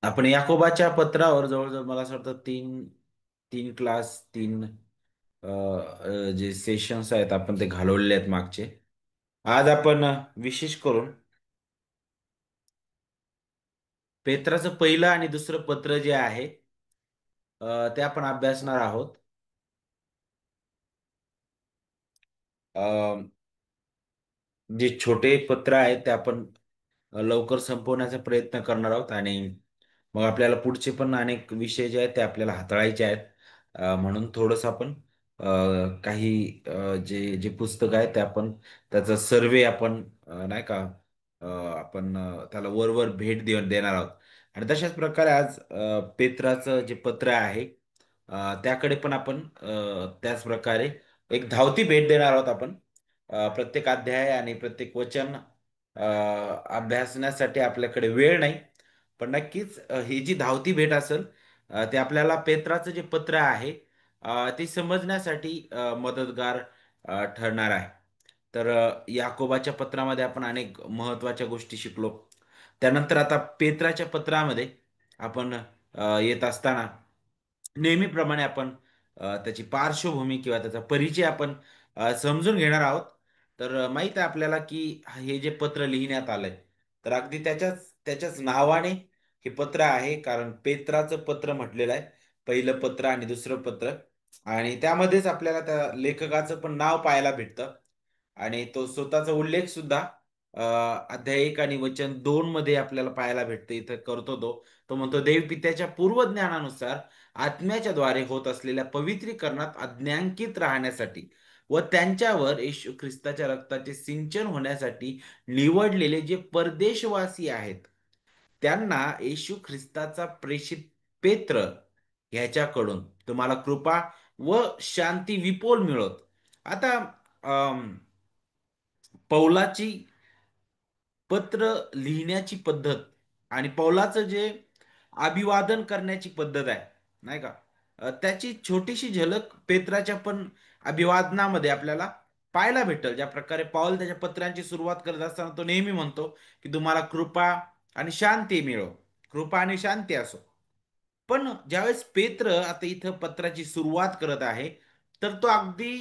आपण याकोबाच्या पत्रावर जवळजवळ मला असं वाटतं तीन तीन क्लास तीन जे सेशन्स आहेत आपण ते घालवलेले आहेत मागचे. आज आपण विशेष करून पेत्राचं पहिलं आणि दुसरं पत्र जे आहे ते आपण अभ्यासणार आहोत. अ, जे छोटे पत्र आहेत ते आपण लवकर संपवण्याचा प्रयत्न करणार आहोत आणि मग आपल्याला पुढचे पण अनेक विषय जे आहेत ते आपल्याला हाताळायचे आहेत. म्हणून थोडंसं आपण काही जे जे पुस्तक आहे ते आपण त्याचा सर्वे आपण नाही का आपण त्याला वरवर भेट देणार आहोत. आणि तशाच प्रकारे आज पेत्राचं जे पत्र आहे त्याकडे पण आपण त्याच प्रकारे एक धावती भेट देणार आहोत आपण. प्रत्येक अध्याय आणि प्रत्येक वचन अभ्यासण्यासाठी आपल्याकडे वेळ नाही. पण नक्कीच ही जी धावती भेट असेल ते आपल्याला पेत्राचं जे पत्र आहे ते समजण्यासाठी मदतगार ठरणार आहे. तर याकोबाच्या पत्रामध्ये आपण अनेक महत्त्वाच्या गोष्टी शिकलो. त्यानंतर आता पेत्राच्या पत्रामध्ये आपण येत असताना नेहमीप्रमाणे आपण त्याची पार्श्वभूमी किंवा त्याचा परिचय आपण समजून घेणार आहोत. तर माहित आहे आपल्याला की हे जे पत्र लिहिण्यात आलंय तर अगदी त्याच्याच नावाने हे पत्र आहे, कारण पेत्राचं पत्र म्हटलेलं आहे. पहिलं पत्र आणि दुसरं पत्र, आणि त्यामध्येच आपल्याला त्या लेखकाचं पण नाव पाहायला भेटतं. आणि तो स्वतःचा उल्लेख सुद्धा अध्याय 1 आणि वचन 2 मध्ये आपल्याला पाहायला भेटते. इथं करतो तो म्हणतो, देवपित्याच्या पूर्वज्ञानानुसार आत्म्याच्या द्वारे होत असलेल्या पवित्रीकरणात आज्ञांकित राहण्यासाठी व त्यांच्यावर येशू ख्रिस्ताच्या रक्ताचे सिंचन होण्यासाठी निवडलेले जे परदेशवासी आहेत त्यांना येशू ख्रिस्ताचा प्रेषित पेत्र ह्याच्याकडून तुम्हाला कृपा व शांती विपुल मिळत. आता पौलाची पत्र लिहिण्याची पद्धत आणि पौलाचं जे अभिवादन करण्याची पद्धत आहे नाही का, त्याची छोटीशी झलक पेत्राच्या पण अभिवादनामध्ये आपल्याला पाहायला भेटेल. ज्या प्रकारे पौल त्याच्या पत्रांची सुरुवात करत असताना तो नेहमी म्हणतो की तुम्हाला कृपा आणि शांती मिळो, कृपा आणि शांती असो. पण ज्यावेळेस पेत्र आता इथं पत्राची सुरुवात करत आहे तर तो अगदी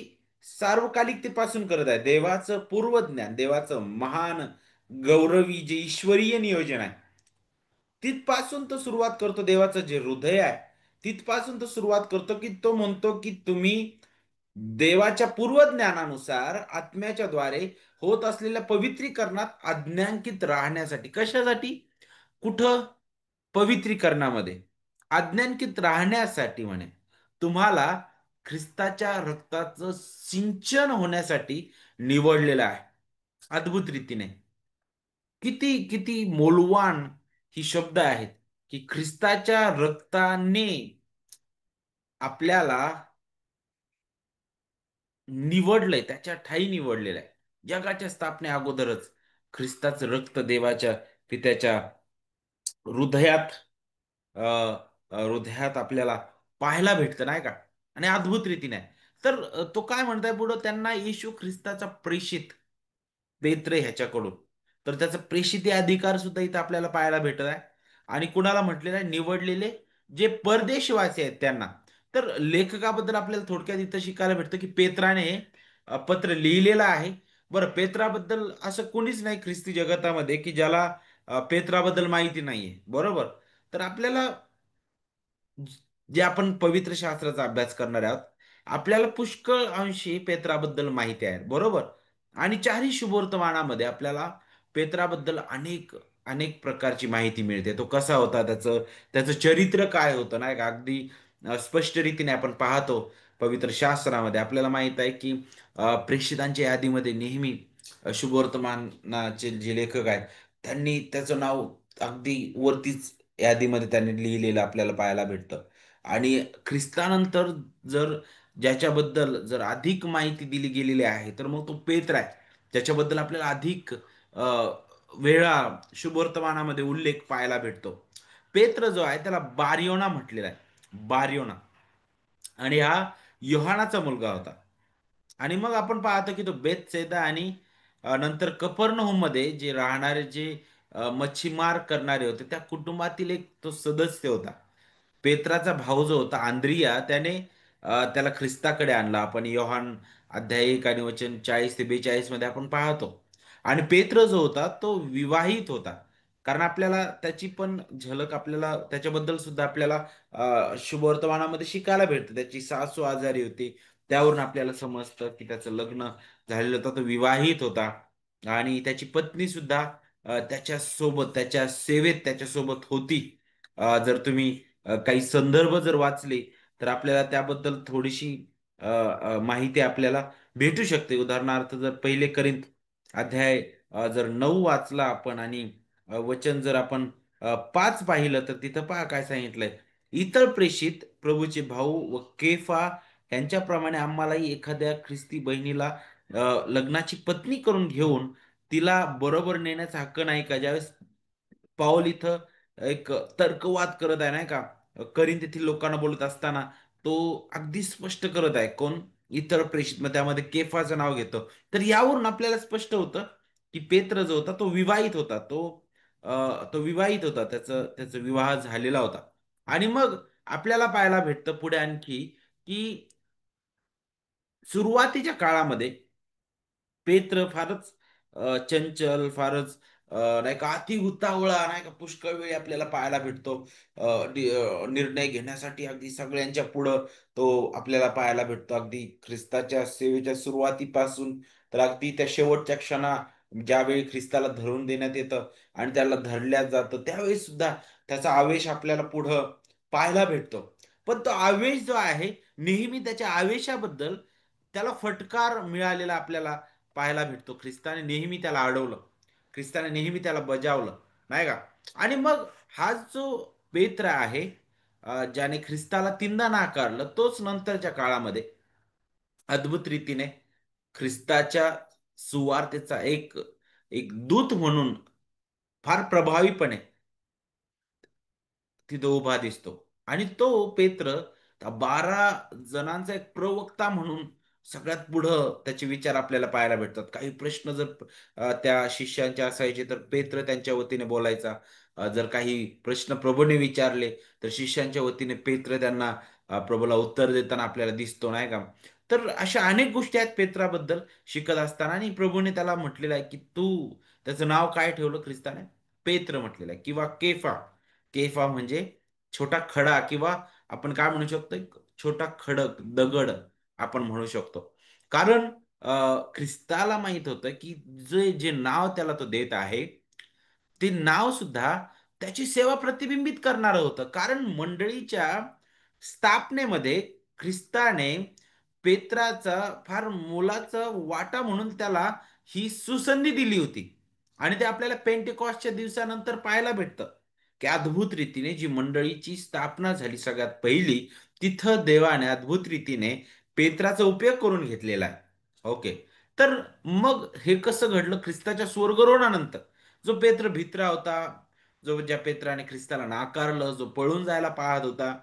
सार्वकालिकतेपासून करत आहे. देवाचं पूर्वज्ञान, देवाचं महान गौरवी जे ईश्वरीय नियोजन आहे तिथपासून तो सुरुवात करतो. देवाचं जे हृदय आहे तिथपासून तो सुरुवात करतो, की तो म्हणतो की तुम्ही देवाच्या पूर्वज्ञानानुसार आत्म्याच्या द्वारे होत असलेल्या पवित्रीकरणात आज्ञांकित राहण्यासाठी. कशासाठी? कुठं? पवित्रीकरणामध्ये आज्ञांकित राहण्यासाठी म्हणे. तुम्हाला ख्रिस्ताच्या रक्ताचं सिंचन होण्यासाठी निवडलेलं आहे. अद्भुत रीतीने किती किती मौल्यवान ही शब्द आहेत, की ख्रिस्ताच्या रक्ताने आपल्याला निवडलंय, त्याच्या ठायी निवडलेलं आहे. जगाच्या स्थापने अगोदरच ख्रिस्ताचं रक्त देवाच्या पित्याच्या हृदयात अ, हृदयात आपल्याला पाहायला भेटतं नाही का, आणि अद्भुत रीतीने आहे. तर तो काय म्हणताय पुढं, त्यांना येशू ख्रिस्ताचा प्रेषित पेत्र ह्याच्याकडून. तर त्याचा प्रेषित हे अधिकार सुद्धा इथं आपल्याला पाहायला भेटत आहे. आणि कुणाला म्हटलेलं आहे? निवडलेले जे परदेशवासी आहेत त्यांना. तर लेखकाबद्दल आपल्याला थोडक्यात इथं शिकायला भेटतं की पेत्राने हे पत्र लिहिलेलं आहे. बरं, पेत्राबद्दल असं कोणीच नाही ख्रिस्ती जगतामध्ये की ज्याला पेत्राबद्दल माहिती नाहीये, बरोबर? तर आपल्याला जे आपण पवित्र शास्त्राचा अभ्यास करणार आहोत आपल्याला पुष्कळ अंशी पेत्राबद्दल माहिती आहे, बरोबर? आणि चारही शुभवर्तमानामध्ये आपल्याला पेत्राबद्दल अनेक अनेक प्रकारची माहिती मिळते. तो कसा होता, त्याचं त्याचं चरित्र काय होतं नाही का, अगदी स्पष्ट रीतीने आपण पाहतो. पवित्र शास्त्रामध्ये आपल्याला माहित आहे की प्रेषितांच्या यादीमध्ये नेहमी शुभवर्तमानाचे जे लेखक आहेत त्यांनी त्याचं नाव अगदी वरतीच यादीमध्ये त्यांनी लिहिलेलं आपल्याला पाहायला भेटतं. आणि ख्रिस्तानंतर जर ज्याच्याबद्दल जर अधिक माहिती दिली गेलेली आहे तर मग तो पेत्र आहे. त्याच्याबद्दल आपल्याला अधिक वेळा शुभवर्तमानामध्ये उल्लेख पाहायला भेटतो. पेत्र जो आहे त्याला बारियोना म्हटलेला आहे, बारियोना. आणि हा योहानाचा मुलगा होता. आणि मग आपण पाहतो की तो बेतसैदा आणि नंतर कफरनहूम मध्ये जे राहणारे जे मच्छीमार करणारे होते त्या कुटुंबातील एक तो सदस्य होता. पेत्राचा भाऊ जो होता आंद्रिया त्याने त्याला ख्रिस्ताकडे आणला. आपण योहान अध्याय 1 आणि वचन 40 ते 42 मध्ये आपण पाहतो. आणि पेत्र जो होता तो विवाहित होता. कारण आपल्याला त्याची पण झलक आपल्याला त्याच्याबद्दल सुद्धा आपल्याला शुभवर्तमानामध्ये शिकायला भेटतं. त्याची सासू आजारी होती. त्यावरून आपल्याला समजतं की त्याचं लग्न झालेलं होतं. तो विवाहित होता आणि त्याची पत्नी सुद्धा त्याच्या सोबत त्याच्या सेवेत त्याच्यासोबत होती. जर तुम्ही काही संदर्भ जर वाचले तर आपल्याला त्याबद्दल थोडीशी माहिती आपल्याला भेटू शकते. उदाहरणार्थ जर पहिले करिंथ अध्याय जर 9 वाचला आपण आणि वचन जर आपण 5 पाहिलं तर तिथं पहा काय सांगितलंय. इतर प्रेषित प्रभूचे भाऊ व केफा यांच्याप्रमाणे आम्हालाही एखाद्या ख्रिस्ती बहिणीला लग्नाची पत्नी करून घेऊन तिला बरोबर नेण्याचा हक्क नाही का? ज्यावेळेस पाऊल इथं एक तर्कवाद करत आहे नाही का? करीन तेथील लोकांना बोलत असताना तो अगदी स्पष्ट करत आहे. कोण? इतर प्रेषित मग त्यामध्ये केफाचं नाव घेतो. तर यावरून आपल्याला स्पष्ट होतं की पेत्र जो होता तो विवाहित होता. तो विवाहित होता. त्याचा विवाह झालेला होता. आणि मग आपल्याला पाहायला भेटतं पुढे आणखी की सुरुवातीच्या काळामध्ये पेत्र फारच चंचल, फारच नाही का अति उतावळा नाही का पुष्कळ वेळी आपल्याला पाहायला भेटतो. निर्णय घेण्यासाठी अगदी सगळ्यांच्या पुढं तो आपल्याला पाहायला भेटतो. अगदी ख्रिस्ताच्या सेवेच्या सुरुवातीपासून तर अगदी त्या शेवटच्या ज्यावेळी ख्रिस्ताला धरून देण्यात येतं आणि त्याला धरल्या जातं त्यावेळी सुद्धा त्याचा आवेश आपल्याला पुढं पाहायला भेटतो. पण तो आवेश जो आहे नेहमी त्याच्या आवेशाबद्दल त्याला फटकार मिळालेला आपल्याला पाहायला भेटतो. ख्रिस्ताने नेहमी त्याला अडवलं. ख्रिस्ताने नेहमी त्याला बजावलं. नाही का? आणि मग हा जो पेत्र आहे ज्याने ख्रिस्ताला तीनदा नाकारलं तोच नंतरच्या काळामध्ये अद्भुत रीतीने ख्रिस्ताच्या सुवार्तेचा एक एक दूत म्हणून फार प्रभावीपणे तिथं उभा दिसतो. आणि तो पेत्र त्या 12 जणांचा एक प्रवक्ता म्हणून सगळ्यात पुढं त्याचे विचार आपल्याला पाहायला भेटतात. काही प्रश्न जर त्या शिष्यांचे असायचे तर पेत्र त्यांच्या वतीने बोलायचा. जर काही प्रश्न प्रभूने विचारले तर शिष्यांच्या वतीने पेत्र त्यांना प्रभूला उत्तर देताना आपल्याला दिसतो नाही का? तर अशा अनेक गोष्टी आहेत पेत्राबद्दल शिकत असताना आणि प्रभूने त्याला म्हटलेलं आहे की तू त्याचं नाव काय ठेवलं ख्रिस्ताने? पेत्र म्हटलेलं आहे किंवा केफा. केफा म्हणजे छोटा खडा किंवा आपण काय म्हणू शकतो एक छोटा खडक दगड आपण म्हणू शकतो. कारण ख्रिस्ताला माहित होतं की जे जे नाव त्याला तो देत आहे ते नाव सुद्धा त्याची सेवा प्रतिबिंबित करणारं होतं. कारण मंडळीच्या स्थापनेमध्ये ख्रिस्ताने पेत्राचा फार मोलाचा वाटा म्हणून त्याला ही सुसंधी दिली होती. आणि ते आपल्याला पेंटेकॉस्टच्या दिवसानंतर पाहायला भेटतं, की अद्भुत रीतीने जी मंडळीची स्थापना झाली सगळ्यात पहिली, तिथं देवाने अद्भुत रीतीने पेत्राचा उपयोग करून घेतलेला आहे. ओके. तर मग हे कसं घडलं ख्रिस्ताच्या स्वर्गरोहणानंतर? जो पेत्र भित्रा होता, ज्या पेत्राने ख्रिस्ताला नाकारलं, जो पळून जायला पाहत होता,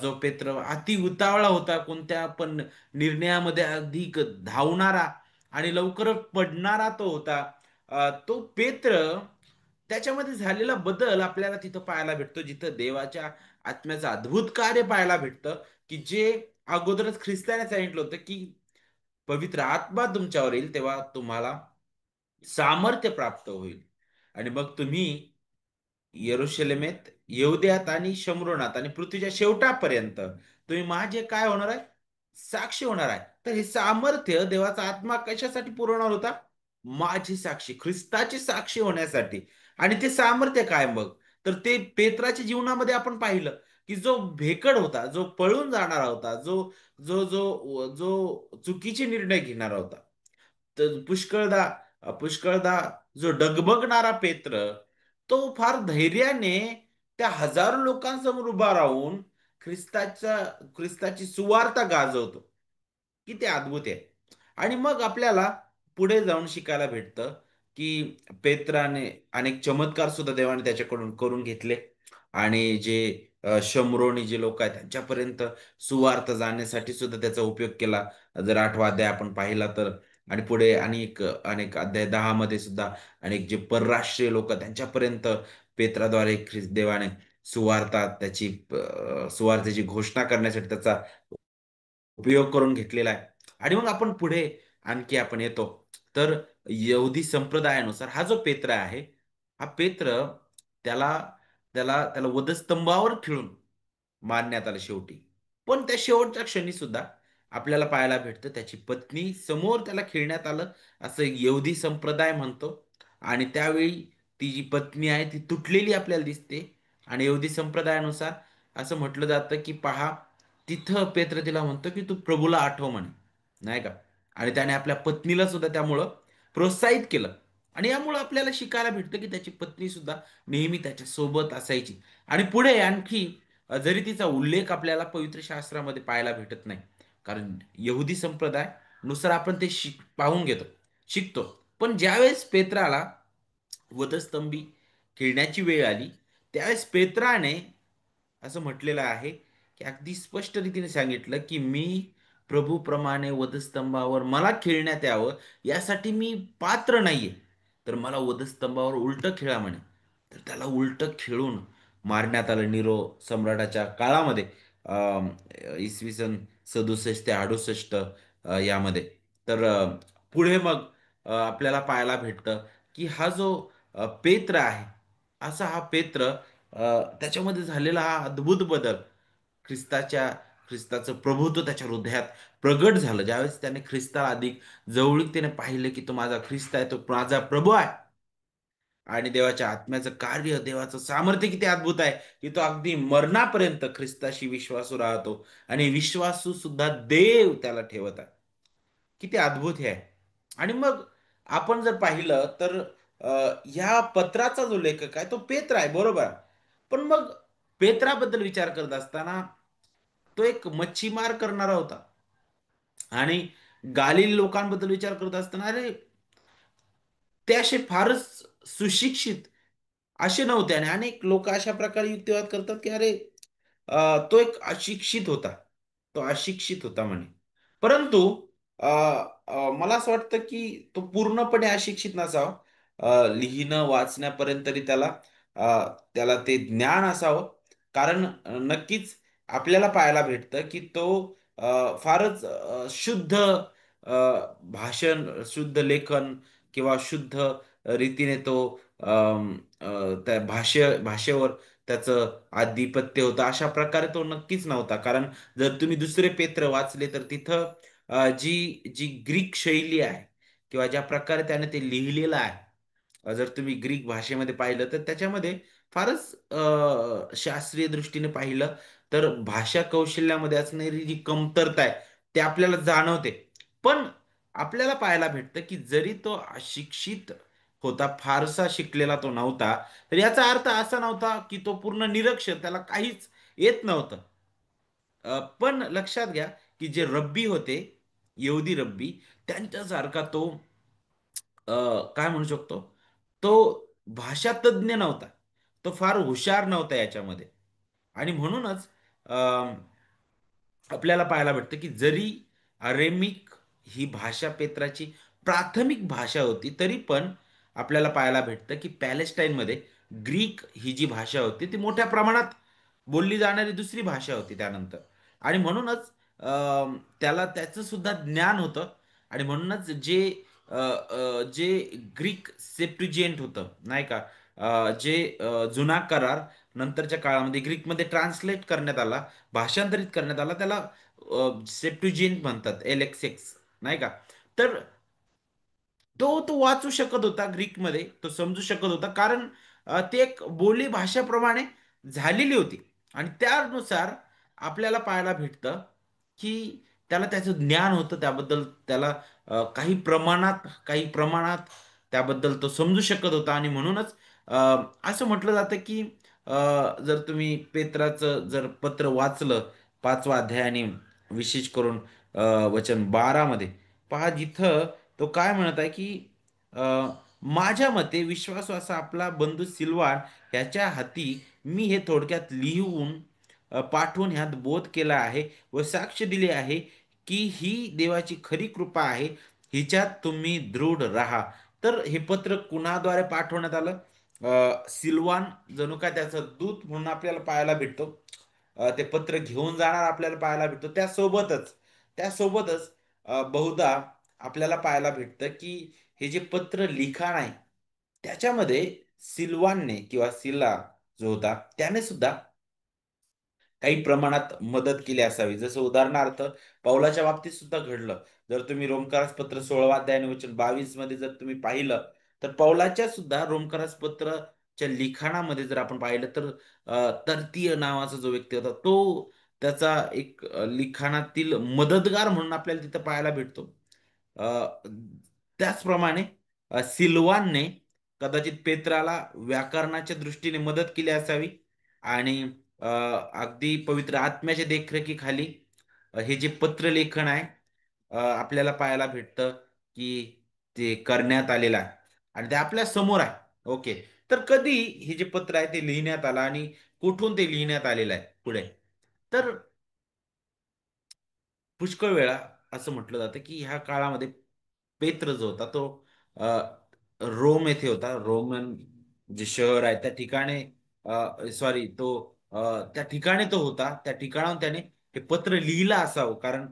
जो पेत्र अति उतावळा होता, कोणत्या पण निर्णयामध्ये अधिक धावणारा आणि लवकरच पडणारा तो होता. तो पेत्र त्याच्यामध्ये झालेला बदल आपल्याला तिथं पाहायला भेटतो, जिथं देवाच्या आत्म्याचं अद्भुत कार्य पाहायला भेटतं, की जे अगोदरच ख्रिस्ताने सांगितलं होतं, की पवित्र आत्मा तुमच्यावर येईल, तेव्हा तुम्हाला सामर्थ्य प्राप्त होईल. आणि मग तुम्ही यरूशलेमेत, यहूद्यात आणि शम्रोनात आणि पृथ्वीच्या शेवटापर्यंत तुम्ही माझे काय होणार आहे? साक्षी होणार आहे. तर हे सामर्थ्य देवाचा आत्मा कशासाठी पुरवणार होता? माझी साक्षी, ख्रिस्ताची साक्षी होण्यासाठी. आणि ते सामर्थ्य काय मग? तर ते पेत्राच्या जीवनामध्ये आपण पाहिलं, की जो भेकड होता, जो पळून जाणारा होता, जो जो जो जो चुकीचे निर्णय घेणारा होता. तर पुष्कळदा जो डगमगणारा पेत्र तो फार धैर्याने त्या हजारो लोकांसमोर उभा राहून ख्रिस्ताच्या ख्रिस्ताची सुवार्ता गाजवतो. किती अद्भुत आहे. आणि मग आपल्याला पुढे जाऊन शिकायला भेटतं, की पेत्राने अनेक चमत्कार सुद्धा देवाने त्याच्याकडून करून घेतले. आणि जे शम्रोनी जे लोक आहेत त्यांच्यापर्यंत सुवार्ता जाण्यासाठी सुद्धा त्याचा उपयोग केला. जर 8 अध्याय आपण पाहिला तर आणि पुढे अनेक अध्याय 10 मध्ये सुद्धा अनेक जे परराष्ट्रीय लोक त्यांच्यापर्यंत पेत्राद्वारे ख्रिस्त देवाने सुवार्तेची घोषणा करण्यासाठी त्याचा उपयोग करून घेतलेला आहे. आणि मग आपण पुढे आणखी आपण येतो, तर यहुदी संप्रदायानुसार हा जो पेत्र आहे, हा पेत्र त्याला त्याला वधस्तंभावर खिळून मारण्यात आलं शेवटी. पण त्या शेवटच्या क्षणी सुद्धा आपल्याला पाहायला भेटतं त्याची पत्नी समोर त्याला खिळण्यात आलं, असं एक यहुदी संप्रदाय म्हणतो. आणि त्यावेळी ती जी पत्नी आहे ती तुटलेली आपल्याला दिसते. आणि यहुदी संप्रदायानुसार असं म्हटलं जातं की पहा, तिथं पेत्र तिला म्हणतो की तू प्रभूला आठव म्हणे, नाही का. आणि त्याने आपल्या पत्नीला सुद्धा त्यामुळं प्रोत्साहित केलं. आणि यामुळं आपल्याला शिकायला भेटतं की त्याची पत्नी सुद्धा नेहमी त्याच्या सोबत असायची. आणि पुढे आणखी जरी तिचा उल्लेख आपल्याला पवित्र शास्त्रामध्ये पाहायला भेटत नाही, कारण यहुदी संप्रदाय नुसार आपण ते पाहून घेतो, शिकतो. पण ज्यावेळेस पेत्राला वधस्तंभी खेळण्याची वेळ आली, त्यावेळेस पेत्राने असं म्हटलेलं आहे की अगदी स्पष्ट रीतीने सांगितलं की मी प्रभूप्रमाणे वधस्तंभावर मला खेळण्यात यावं, यासाठी मी पात्र नाहीये, तर मला वधस्तंभावर उलट खेळा म्हणे. तर त्याला उलट खेळून मारण्यात आलं निरो सम्राटाच्या काळामध्ये, अं, इसवी सन 67 ते 68 यामध्ये. तर पुढे मग आपल्याला पाहायला भेटतं की हा जो पेत्र आहे, असा हा पेत्र त्याच्यामध्ये झालेला हा अद्भुत बदल, ख्रिस्ताच्या ख्रिस्ताचं प्रभुत्व त्याच्या हृदयात प्रगट झालं ज्यावेळेस त्याने ख्रिस्ताला अधिक जवळीकतेने पाहिलं की तो माझा ख्रिस्त आहे, तो माझा प्रभू आहे. आणि देवाच्या आत्म्याचं कार्य, देवाचं सामर्थ्य किती अद्भुत आहे की तो अगदी मरणापर्यंत ख्रिस्ताशी विश्वासू राहतो आणि विश्वासू सुद्धा देव त्याला ठेवत आहे. किती अद्भुत हे आहे. आणि मग आपण जर पाहिलं तर ह्या पत्राचा जो लेखक आहे तो पेत्र आहे, बरोबर आहे. पण मग पेत्राबद्दल विचार करत असताना तो एक मच्छीमार करणारा होता. आणि गालील लोकांबद्दल विचार करत असताना, अरे ते असे फारच सुशिक्षित असे नव्हते. आणि अनेक लोक अशा प्रकारे युक्तिवाद करतात की अरे तो एक अशिक्षित होता, तो अशिक्षित होता म्हणे. परंतु अ, मला असं वाटतं की तो पूर्णपणे अशिक्षित नसावा. लिहिणं वाचण्यापर्यंत तरी त्याला ते ज्ञान असावं. कारण नक्कीच आपल्याला पाहायला भेटतं की तो फारच शुद्ध भाषण, शुद्ध लेखन किंवा शुद्ध रीतीने तो त्या भाषेवर त्याचं आधिपत्य होतं, अशा प्रकारे तो नक्कीच नव्हता. कारण जर तुम्ही दुसरे पेत्र वाचले तर तिथं जी जी ग्रीक शैली आहे किंवा ज्या प्रकारे त्याने ते लिहिलेलं आहे, जर तुम्ही ग्रीक भाषेमध्ये पाहिलं तर त्याच्यामध्ये फारच शास्त्रीय दृष्टीने पाहिलं तर भाषा कौशल्यामध्ये असणारी जी कमतरता आहे ते आपल्याला जाणवते. पण आपल्याला पाहायला भेटतं की जरी तो अशिक्षित होता, फारसा शिकलेला तो नव्हता, तर याचा अर्थ असा नव्हता की तो पूर्ण निरक्षर, त्याला काहीच येत नव्हतं. पण लक्षात घ्या की जे रब्बी होते, यहुदी रब्बी, त्यांच्यासारखा तो काय म्हणू शकतो, तो भाषा तज्ञ नव्हता, तो फार हुशार नव्हता याच्यामध्ये. आणि म्हणूनच आपल्याला पाहायला भेटतं की जरी अरेमिक ही भाषा पेत्राची प्राथमिक भाषा होती, तरी पण आपल्याला पाहायला भेटतं की पॅलेस्टाईनमध्ये ग्रीक ही जी भाषा होती ती मोठ्या प्रमाणात बोलली जाणारी दुसरी भाषा होती त्यानंतर. आणि म्हणूनच त्याला त्याचं सुद्धा ज्ञान होतं. आणि म्हणूनच जे ग्रीक सेप्टुजिएंट होतं, नाही का, जे जुना करार नंतरच्या काळामध्ये ग्रीकमध्ये ट्रान्सलेट करण्यात आला, भाषांतरित करण्यात आला, त्याला सेप्टुजिंट म्हणतात, एलेक्सेक्स, नाही का. तर तो तो वाचू शकत होता ग्रीकमध्ये, तो समजू शकत होता, कारण ते एक बोली भाषेप्रमाणे झालेली होती. आणि त्यानुसार आपल्याला पाहायला भेटतं की त्याला त्याचं ज्ञान होतं, त्याबद्दल त्याला काही प्रमाणात त्याबद्दल तो समजू शकत होता. आणि म्हणूनच अ, असं म्हटलं जातं की अ, जर तुम्ही पेत्राचं जर पत्र वाचलं, 5वा अध्याय आणि विशेष करून वचन 12 मध्ये पहा, जिथं तो काय म्हणत आहे की अ, माझ्या मते विश्वासू असा आपला बंधू सिल्वान ह्याच्या हाती मी हे थोडक्यात लिहून पाठवून ह्यात बोध केला आहे व साक्ष दिली आहे की ही देवाची खरी कृपा आहे, हिच्यात तुम्ही दृढ राहा. तर हे पत्र कुणाद्वारे पाठवण्यात आलं? सिल्वान जणू काय त्याचं दूत म्हणून आपल्याला पाहायला भेटतो. ते पत्र घेऊन जाणार आपल्याला पाहायला भेटतो. त्यासोबतच बहुधा आपल्याला पाहायला भेटतं की हे जे पत्र लिखाण आहे त्याच्यामध्ये सिल्वानने किंवा सिला जो होता त्याने सुद्धा काही प्रमाणात मदत केली असावी. जसं उदाहरणार्थ पौलाच्या बाबतीत सुद्धा घडलं. जर तुम्ही रोमकारास पत्र 16 अध्याय आणि वचन 22 मध्ये जर तुम्ही पाहिलं, तर पौलाच्या सुद्धा रोमकारास पत्रच्या लिखाणामध्ये जर आपण पाहिलं तर तर्तीय नावाचा जो व्यक्ती होता तो त्याचा एक लिखाणातील मदतगार म्हणून आपल्याला तिथं पाहायला भेटतो. अ, त्याचप्रमाणे सिल्वानने कदाचित पेत्राला व्याकरणाच्या दृष्टीने मदत केली असावी आणि अ, अगदी पवित्र आत्म्याच्या देखरेखीखाली हे जे पत्रलेखन आहे आपल्याला पाहायला भेटतं की ते करण्यात आलेलं आहे आणि ते आपल्या समोर आहे. ओके. तर कधी हे जे पत्र आहे ते लिहिण्यात आलं आणि कुठून ते लिहिण्यात आलेलं आहे पुढे? तर पुष्कळ वेळा असं म्हटलं जातं की ह्या काळामध्ये पेत्र जो होता तो अ, रोम येथे होता. रोमन जे शहर आहे त्या ठिकाणी सॉरी तो त्या ठिकाणी तो होता. त्या ठिकाणाहून त्याने हे पत्र लिहिलं असावं. कारण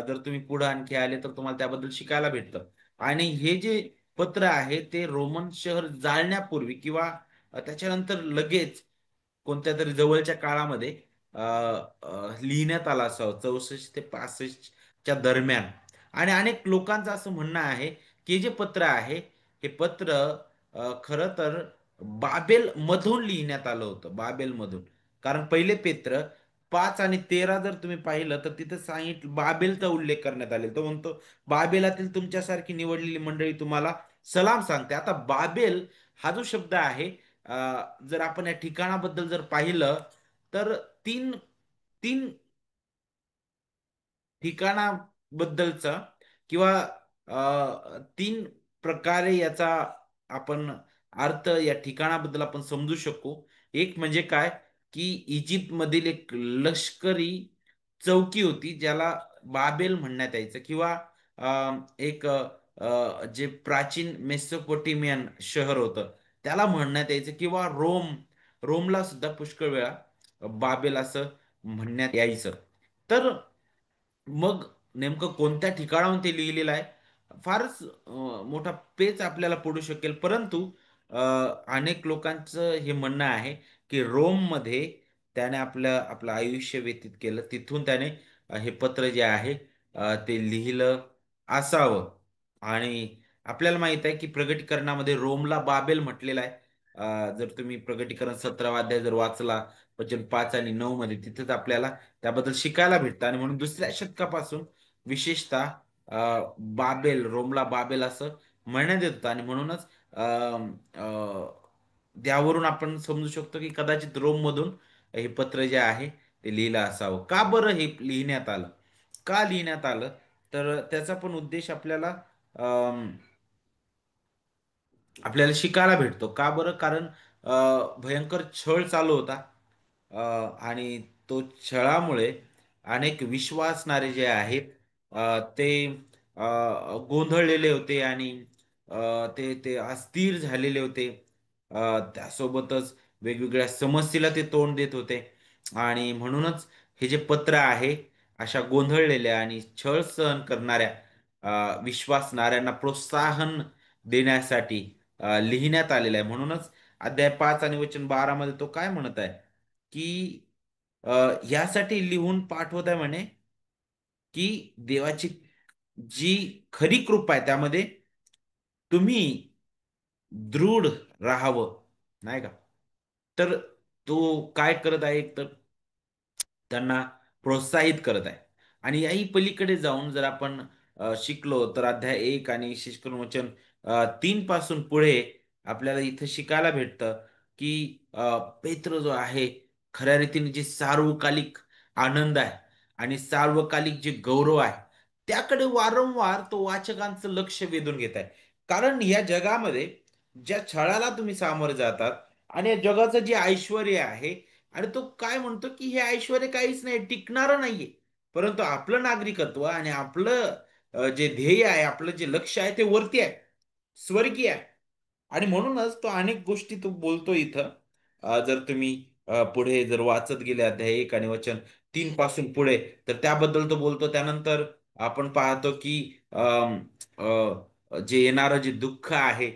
जर तुम्ही पुढे आणखी आले तर तुम्हाला त्याबद्दल शिकायला भेटतं. आणि हे जे पत्र आहे ते रोमन शहर जाळण्यापूर्वी किंवा त्याच्यानंतर लगेच कोणत्या तरी जवळच्या काळामध्ये लिहिण्यात आला असावं 64 ते 65च्या दरम्यान. आणि अनेक लोकांचं असं म्हणणं आहे की हे जे पत्र आहे हे पत्र खरं तर बाबेल मधून लिहिण्यात आलं होतं. बाबेल मधून. कारण पहिले पेत्र 5 आणि 13 जर तुम्ही पाहिलं तर तिथं सांगितलं बाबेलचा उल्लेख करण्यात आलेला. तो म्हणतो बाबेलातील तुमच्यासारखी निवडलेली मंडळी तुम्हाला सलाम सांगते. आता बाबेल हा जो शब्द आहे जर आपण या ठिकाणाबद्दल जर पाहिलं तर तीन तीन ठिकाणाबद्दलचा किंवा तीन प्रकारे याचा आपण अर्थ या ठिकाणाबद्दल आपण समजू शकू. एक म्हणजे काय की इजिप्त मधील एक लष्करी चौकी होती ज्याला बाबेल म्हणण्यात यायचं किंवा एक जे प्राचीन मेसोपोटेमियन शहर होतं त्याला म्हणण्यात यायचं किंवा रोमला सुद्धा पुष्कळ वेळा बाबेल असं म्हणण्यात यायचं. तर मग नेमकं कोणत्या ठिकाणाहून ते लिहिलेलं आहे फारच मोठा पेच आपल्याला पडू शकेल. परंतु अ, अनेक लोकांचं हे म्हणणं आहे की रोममध्ये त्याने आपलं आयुष्य व्यतीत केलं. तिथून त्याने हे पत्र जे आहे ते लिहिलं असावं. आणि आपल्याला माहित आहे की प्रगटीकरणामध्ये रोमला बाबेल म्हटलेलं आहे. जर तुम्ही प्रगटीकरण 17 अध्याय जर वाचला वचन 5 आणि 9 मध्ये तिथेच आपल्याला त्याबद्दल शिकायला भेटतं. आणि म्हणून दुसऱ्या शतकापासून विशेषतः बाबेल रोमला बाबेल असं म्हणण्यात येत होतं आणि म्हणूनच अ, अ, त्यावरून आपण समजू शकतो की कदाचित रोममधून हे पत्र जे आहे ते लिहिलं असावं. का बरं हे लिहिण्यात आलं? का लिहिण्यात आलं? तर त्याचा पण उद्देश आपल्याला शिकायला भेटतो. का बरं? कारण भयंकर छळ चालू होता. अ, आणि तो छळामुळे अनेक विश्वासणारे जे आहेत ते गोंधळलेले होते आणि ते ते अस्थिर झालेले होते. त्यासोबतच वेगवेगळ्या समस्येला ते तोंड देत होते. आणि म्हणूनच हे जे पत्र आहे अशा गोंधळलेल्या आणि छळ सहन करणाऱ्या विश्वासणाऱ्यांना प्रोत्साहन देण्यासाठी लिहिण्यात आलेलं आहे. म्हणूनच अध्याय 5 आणि वचन 12 मध्ये तो काय म्हणत आहे की अ, यासाठी लिहून पाठवत आहे म्हणे की देवाची जी खरी कृपा आहे त्यामध्ये तुम्ही दृढ राहावं, नाही का? तर तो काय करत आहे एक तर त्यांना प्रोत्साहित करत आहे. आणि याही पलीकडे जाऊन जर आपण शिकलो तर अध्याय 1 आणि विशेष करून वचन 3 पासून पुढे आपल्याला इथं शिकायला भेटतं की पेत्र जो आहे खऱ्या रीतीने जे सार्वकालिक आनंद आहे आणि सार्वकालिक जे गौरव आहे त्याकडे वारंवार तो वाचकांचं लक्ष वेधून घेत आहे. कारण या जगामध्ये ज्या छळाला तुम्ही सामोरे जातात आणि या जगाचं जे ऐश्वर आहे आणि तो काय म्हणतो की हे ऐश्वर काहीच नाही टिकणारं नाहीये. परंतु आपलं नागरिकत्व आणि आपलं जे ध्येय आहे, आपलं जे लक्ष आहे ते वरती आहे, स्वर्गीय आहे. आणि म्हणूनच तो अनेक गोष्टी तो बोलतो इथं. जर तुम्ही पुढे जर वाचत गेले अध्याय 1 आणि वचन 3 पासून पुढे, तर त्याबद्दल तो बोलतो. त्यानंतर आपण पाहतो की अम, जे येणारं जे दुःख आहे,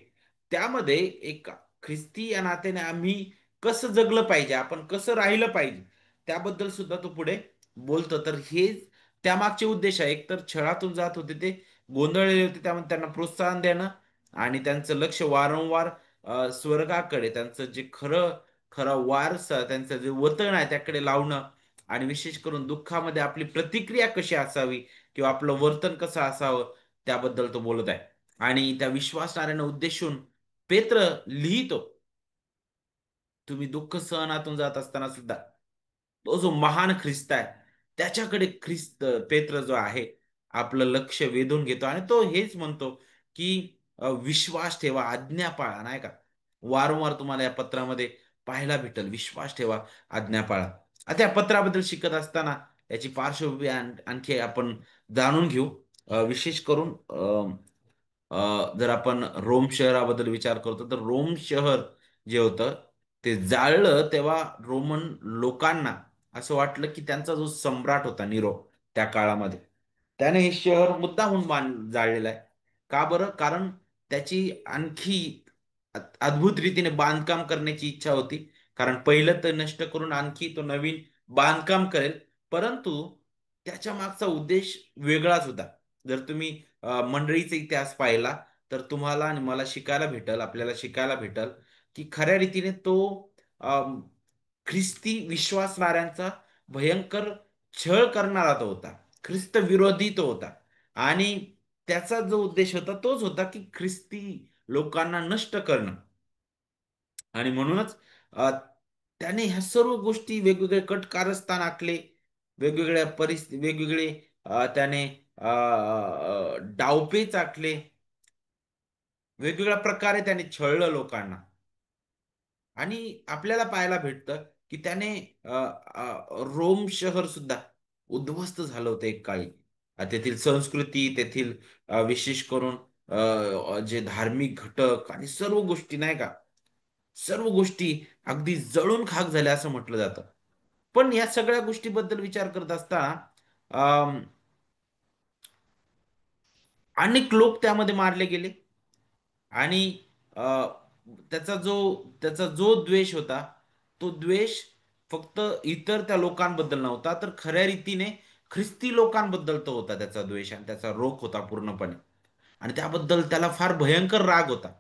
त्यामध्ये एक ख्रिस्ती या नात्याने आम्ही कसं जगलं पाहिजे, आपण कसं राहिलं पाहिजे, त्याबद्दल सुद्धा तो पुढे बोलतो. तर हे त्यामागचे उद्देश आहे. एक तर छळातून जात होते ते, गोंधळलेले होते, त्यामुळे त्यांना प्रोत्साहन देणं आणि त्यांचं लक्ष वारंवार स्वर्गाकडे, त्यांचं जे खरं खरं वारसा, त्यांचं जे वतन आहे त्याकडे लावणं, आणि विशेष करून दुःखामध्ये आपली प्रतिक्रिया कशी असावी किंवा आपलं वर्तन कसं असावं, त्याबद्दल तो बोलत आहे. आणि त्या विश्वासणाऱ्यांना उद्देशून पेत्र लिहितो, तुम्ही दुःख सहनातून जात असताना सुद्धा तो जो महान ख्रिस्त आहे, त्याच्याकडे ख्रिस्त पेत्र जो आहे, आपलं लक्ष वेधून घेतो आणि तो हेच म्हणतो की विश्वास ठेवा, आज्ञा पाळा, नाही का? वारंवार तुम्हाला या पत्रामध्ये पाहायला भेटेल, विश्वास ठेवा, आज्ञा पाळा. आता या पत्राबद्दल शिकत असताना याची पार्श्वभूमी आणखी आपण जाणून घेऊ. विशेष करून जर आपण रोम शहराबद्दल विचार करतो, तर रोम शहर जे होतं ते जाळलं तेव्हा रोमन लोकांना असं वाटलं की त्यांचा जो सम्राट होता निरो त्या काळामध्ये, त्याने हे शहर मुद्दामून जाळलेलं आहे. का बरं? कारण त्याची आणखी अद्भुत रीतीने बांधकाम करण्याची इच्छा होती. कारण पहिलं तर नष्ट करून आणखी तो नवीन बांधकाम करेल. परंतु त्याच्या मागचा उद्देश वेगळाच होता. जर तुम्ही मंडळीचा इतिहास पाहिला, तर तुम्हाला आणि मला शिकायला भेटल, आपल्याला शिकायला भेटल की खऱ्या रीतीने तो अम, ख्रिस्ती विश्वासणाऱ्यांचा भयंकर छळ करणारा तो होता. ख्रिस्त विरोधी तो होता. आणि त्याचा जो उद्देश होता तोच होता की ख्रिस्ती लोकांना नष्ट करणं. आणि म्हणूनच त्याने ह्या सर्व गोष्टी, वेगवेगळे कट कारस्थान आखले, वेगवेगळ्या परिस्थिती, वेगवेगळे त्याने डावपेच आखले, वेगवेगळ्या प्रकारे त्याने छळलं लोकांना. आणि आपल्याला पाहायला भेटतं की त्याने रोम शहर सुद्धा उद्ध्वस्त झालं होतं एक काळी. तेथील संस्कृती, तेथील विशेष करून जे धार्मिक घटक आणि सर्व गोष्टी, नाही का, सर्व गोष्टी अगदी जळून खाक झाल्या असं म्हटलं जातं. पण या सगळ्या गोष्टीबद्दल विचार करत असताना अम, अनेक लोक त्यामध्ये मारले गेले. आणि अ, त्याचा जो त्याचा जो द्वेष होता, तो द्वेष फक्त इतर त्या लोकांबद्दल नव्हता, तर खऱ्या रीतीने ख्रिस्ती लोकांबद्दल तो होता. त्याचा द्वेष आणि त्याचा रोख होता पूर्णपणे. आणि त्याबद्दल त्याला फार भयंकर राग होता.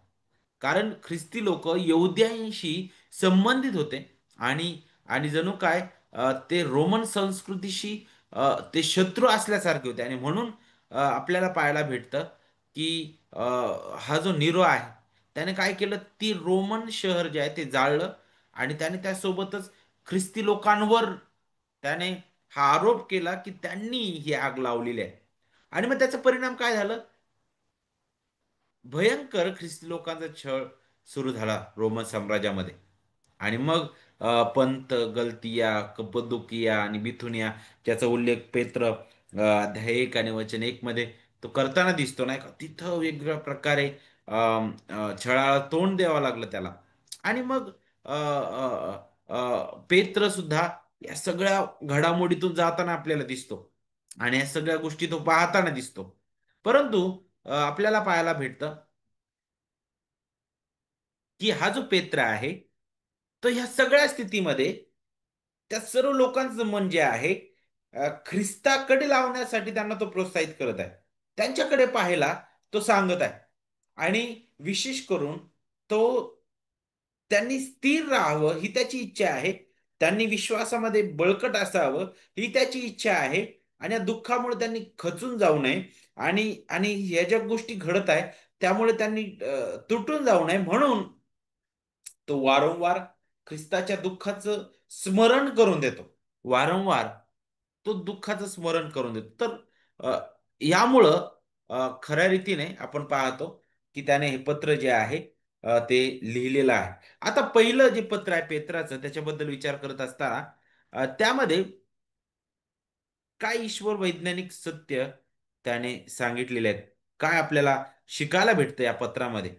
कारण ख्रिस्ती लोक यहुद्यांशी संबंधित होते. आणि आणि जणू काय ते रोमन संस्कृतीशी ते शत्रू असल्यासारखे होते. आणि म्हणून आपल्याला पाहायला भेटतं की हा जो नीरो आहे, त्याने काय केलं, ती रोमन शहर जे आहे ते जाळलं. आणि त्याने त्यासोबतच ख्रिस्ती लोकांवर त्याने हा आरोप केला की त्यांनी ही आग लावलेली आहे. आणि मग त्याचा परिणाम काय झालं? भयंकर ख्रिस्ती लोकांचा छळ सुरू झाला रोमन साम्राज्यामध्ये. आणि मग पंत, गलतिया, कप्पदोकिया आणि बिथुनिया, ज्याचा उल्लेख पेत्र अध्याय 1 आणि वचन 1 मध्ये तो करताना दिसतो, नाही का? तिथं वेगवेगळ्या प्रकारे छळाला तोंड द्यावं लागलं त्याला. आणि मग पेत्र सुद्धा या सगळ्या घडामोडीतून जाताना आपल्याला दिसतो. आणि या सगळ्या गोष्टी तो पाहताना दिसतो. परंतु आपल्याला पाहायला भेटतं की हा जो पेत्र आहे, तो ह्या सगळ्या स्थितीमध्ये त्या सर्व लोकांचं मन जे आहे ख्रिस्ताकडे लावण्यासाठी त्यांना तो प्रोत्साहित करत आहे. त्यांच्याकडे पाहायला तो सांगत आहे. आणि विशेष करून तो त्यांनी स्थिर राहावं ही त्याची इच्छा आहे. त्यांनी विश्वासामध्ये बळकट असावं ही त्याची इच्छा आहे. आणि या दुःखामुळे त्यांनी खचून जाऊ नये. आणि आणि ह्या ज्या गोष्टी घडत आहे, त्यामुळे त्यांनी तुटून जाऊ नये, म्हणून तो वारंवार ख्रिस्ताच्या दुःखाचं स्मरण करून देतो. वारंवार तो दुःखाचं स्मरण करून देतो. तर अ, यामुळं खऱ्या रीतीने आपण पाहतो की त्याने हे पत्र जे आहे ते लिहिलेलं आहे. आता पहिलं जे पत्र आहे पेत्राचं, त्याच्याबद्दल विचार करत असताना त्यामध्ये काय ईश्वर वैज्ञानिक सत्य त्याने सांगितलेले आहेत. काय आपल्याला शिकायला भेटतं या पत्रामध्ये?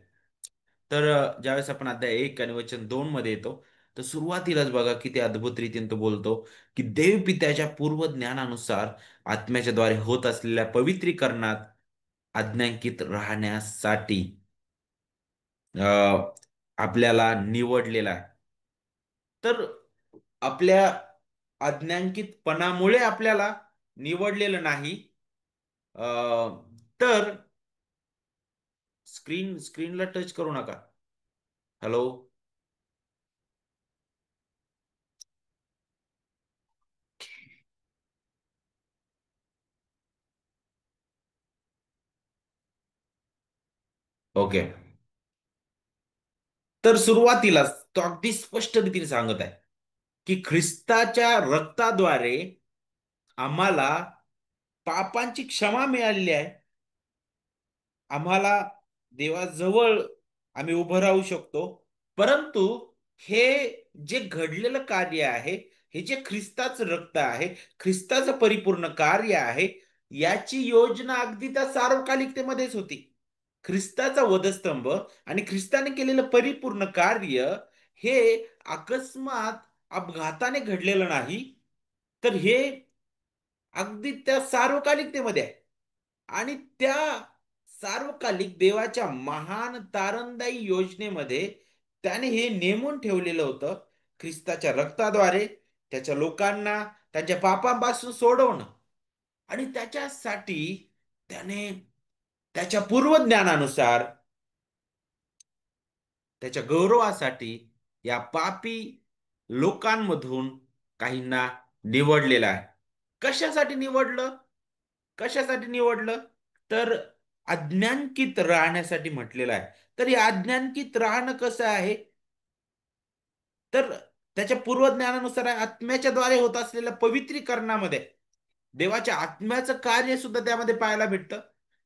तर ज्यावेळेस आपण अध्याय 1 आणि वचन 2 मध्ये येतो, तर सुरुवातीलाच बघा किती अद्भुत रीतीने तो बोलतो, की देव पित्याच्या पूर्व ज्ञानानुसार आत्म्याच्या द्वारे होत असलेल्या पवित्रीकरणात आज्ञांकित राहण्यासाठी अ, आपल्याला निवडलेला आहे. तर आपल्या अज्ञांकितपणामुळे आपल्याला निवडलेलं नाही. अ, तर स्क्रीनला टच करू नका. हॅलो. ओके. तर सुरुवातीलाच तो अगदी स्पष्ट रीतीने सांगत आहे, की ख्रिस्ताच्या रक्ताद्वारे आम्हाला पापांची क्षमा मिळालेली आहे. आम्हाला देवाजवळ आम्ही उभं राहू शकतो. परंतु हे जे घडलेलं कार्य आहे, हे जे ख्रिस्ताचं रक्त आहे, ख्रिस्ताचं परिपूर्ण कार्य आहे, याची योजना अगदी त्या सार्वकालिकतेमध्येच होती. ख्रिस्ताचा वधस्तंभ आणि ख्रिस्ताने केलेलं परिपूर्ण कार्य हे अकस्मात अपघाताने घडलेलं नाही, तर हे अगदी त्या सार्वकालिकतेमध्ये आहे. आणि त्या सार्वकालिक देवाच्या महान तारणदायी योजनेमध्ये त्याने हे नेमून ठेवलेलं होतं, ख्रिस्ताच्या रक्ताद्वारे त्याच्या लोकांना त्यांच्या पापांपासून सोडवणं. आणि त्याच्यासाठी त्याने त्याच्या पूर्वज्ञानानुसार त्याच्या गौरवासाठी या पापी लोकांमधून काहींना निवडलेलं आहे. कशासाठी निवडलं? कशासाठी निवडलं? तर आज्ञांकित राहण्यासाठी म्हटलेलं आहे. तर हे आज्ञांकित राहणं कसं आहे? तर त्याच्या पूर्वज्ञानानुसार आत्म्याच्या द्वारे होत असलेल्या पवित्रीकरणामध्ये देवाच्या आत्म्याचं कार्य सुद्धा त्यामध्ये पाहायला भेटतं.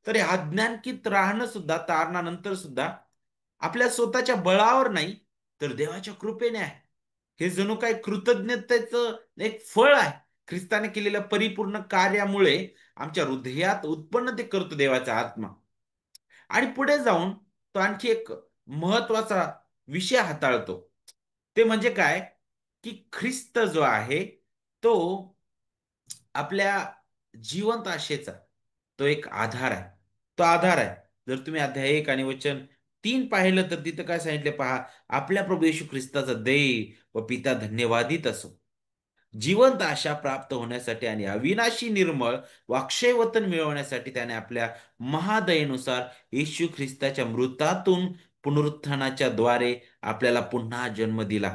तर हे आज्ञांकित राहणं सुद्धा तारणानंतर सुद्धा आपल्या स्वतःच्या बळावर नाही, तर देवाच्या कृपेने आहे. हे जणू काही कृतज्ञतेचं एक फळ आहे. ख्रिस्ताने केलेल्या परिपूर्ण कार्यामुळे आमच्या हृदयात उत्पन्न ते करतो देवाचा आत्मा. आणि पुढे जाऊन तो आणखी एक महत्वाचा विषय हाताळतो. ते म्हणजे काय? की ख्रिस्त जो आहे तो आपल्या जिवंत आशेचा तो एक आधार आहे. तो आधार आहे. जर तुम्ही अध्याय 1 आणि वचन 3 पाहिलं तर तिथं काय सांगितले पहा, आपल्या प्रभू येशू ख्रिस्ताचा देव व पिता धन्यवादित असो. जिवंत आशा प्राप्त होण्यासाठी आणि अविनाशी निर्मळ व अक्षय वतन मिळवण्यासाठी त्याने आपल्या महादयेनुसार येशू ख्रिस्ताच्या मृतातून पुनरुत्थानाच्या द्वारे आपल्याला पुन्हा जन्म दिला.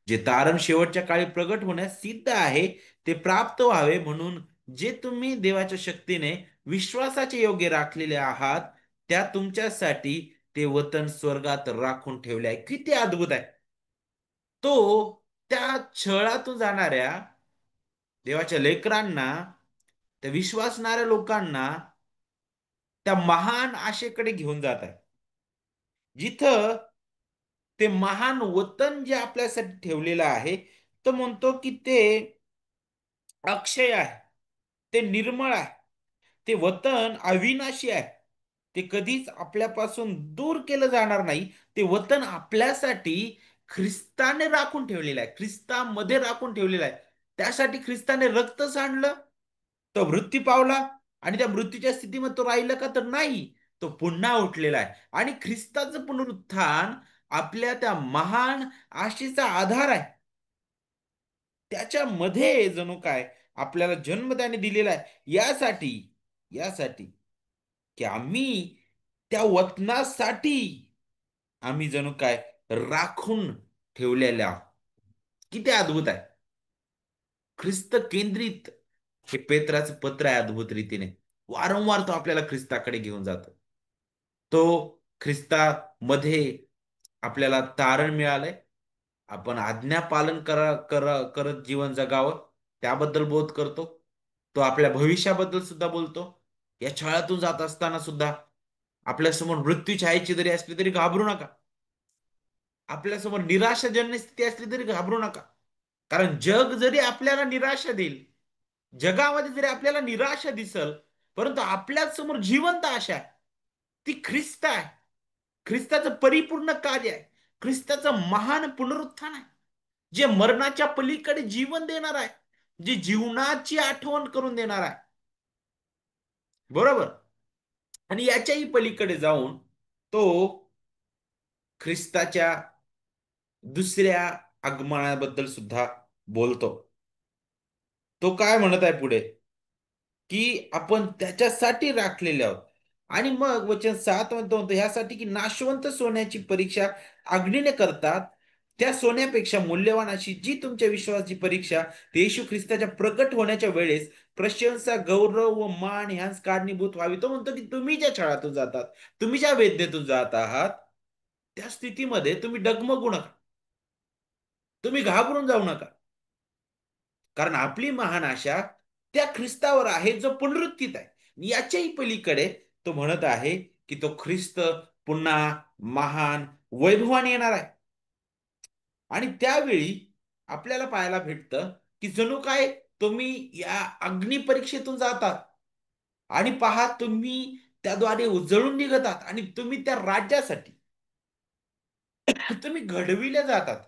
जे तारण शेवटच्या काळी प्रगट होण्यास सिद्ध आहे ते प्राप्त व्हावे म्हणून जे तुम्ही देवाच्या शक्तीने विश्वासाचे योग्य राखलेले आहात, त्या तुमच्यासाठी ते वतन स्वर्गात राखून ठेवले आहे. किती अद्भुत आहे! तो त्या छळातून जाणाऱ्या देवाच्या लेकरांना, त्या विश्वासणाऱ्या लोकांना त्या महान आशेकडे घेऊन जात आहे. जिथं ते महान वतन जे आपल्यासाठी ठेवलेलं आहे, तो म्हणतो की ते अक्षय आहे. ते निर्मळ आहे. ते वतन अविनाशी आहे. ते कधीच आपल्यापासून दूर केलं जाणार नाही. ते वतन आपल्यासाठी ख्रिस्ताने राखून ठेवलेलं आहे. ख्रिस्तामध्ये राखून ठेवलेलं आहे. त्यासाठी ख्रिस्ताने रक्त सांडलं. तो मृत्यू पावला आणि त्या मृत्यूच्या स्थितीमध्ये तो राहिला का? तर नाही. तो पुन्हा उठलेला आहे. आणि ख्रिस्ताचं पुनरुत्थान आपल्या त्या महान आशेचा आधार आहे. त्याच्यामध्ये जणू काय आपल्याला जन्म त्याने दिलेला आहे. यासाठी की आम्ही त्या वतनासाठी आम्ही जणू काय राखून ठेवलेल्या आहोत. किती अद्भुत आहे! ख्रिस्त केंद्रित हे पेत्राचं पत्र आहे अद्भुत रीतीने. वारंवार तो आपल्याला ख्रिस्ताकडे घेऊन जातो. तो ख्रिस्तामध्ये आपल्याला तारण मिळालंय. आपण आज्ञा पालन करत जीवन जगावं त्याबद्दल बोध करतो. तो आपल्या भविष्याबद्दल सुद्धा बोलतो. या छळातून जात असताना सुद्धा आपल्यासमोर मृत्यूची छायेची जरी असली तरी घाबरू नका. आपल्यासमोर निराशाजन्य स्थिती असली तरी घाबरू नका. कारण जग जरी आपल्याला निराशा देईल, जगामध्ये जरी आपल्याला निराशा दिसल, परंतु आपल्या समोर जिवंत आशा आहे. ती ख्रिस्त आहे. ख्रिस्ताचं परिपूर्ण कार्य आहे. ख्रिस्ताचं महान पुनरुत्थान आहे. जे मरणाच्या पलीकडे जीवन देणार आहे. जे जीवनाची आठवण करून देणार आहे. बरोबर. आणि याच्याही पलीकडे जाऊन तो ख्रिस्ताच्या दुसऱ्या आगमनाबद्दल सुद्धा बोलतो. तो काय म्हणत आहे पुढे, की आपण त्याच्यासाठी राखलेले आहोत. आणि मग वचन 7 म्हणतो ह्यासाठी की नाशवंत सोन्याची परीक्षा अग्नीने करतात, त्या सोन्यापेक्षा मूल्यवान अशी जी तुमच्या विश्वासाची परीक्षा ते येशू ख्रिस्ताच्या प्रकट होण्याच्या वेळेस प्रशंसा, गौरव व मान ह्याच कारणीभूत व्हावी. तो म्हणतो की तुम्ही ज्या छळातून जातात, तुम्ही ज्या वेदनेतून जात आहात, त्या स्थितीमध्ये तुम्ही डगमगू नका. तुम्ही घाबरून जाऊ नका. कारण आपली महान आशा त्या ख्रिस्तावर आहे जो पुनरुत्थित आहे. याच्याही पलीकडे तो म्हणत आहे की तो ख्रिस्त पुन्हा महान वैभवाने येणार आहे. आणि त्यावेळी आपल्याला पाहायला भेटतं की जणू काय तुम्ही या अग्निपरीक्षेतून जातात आणि पहा तुम्ही त्याद्वारे उजळून निघतात आणि तुम्ही त्या राज्यासाठी तुम्ही घडविले जातात.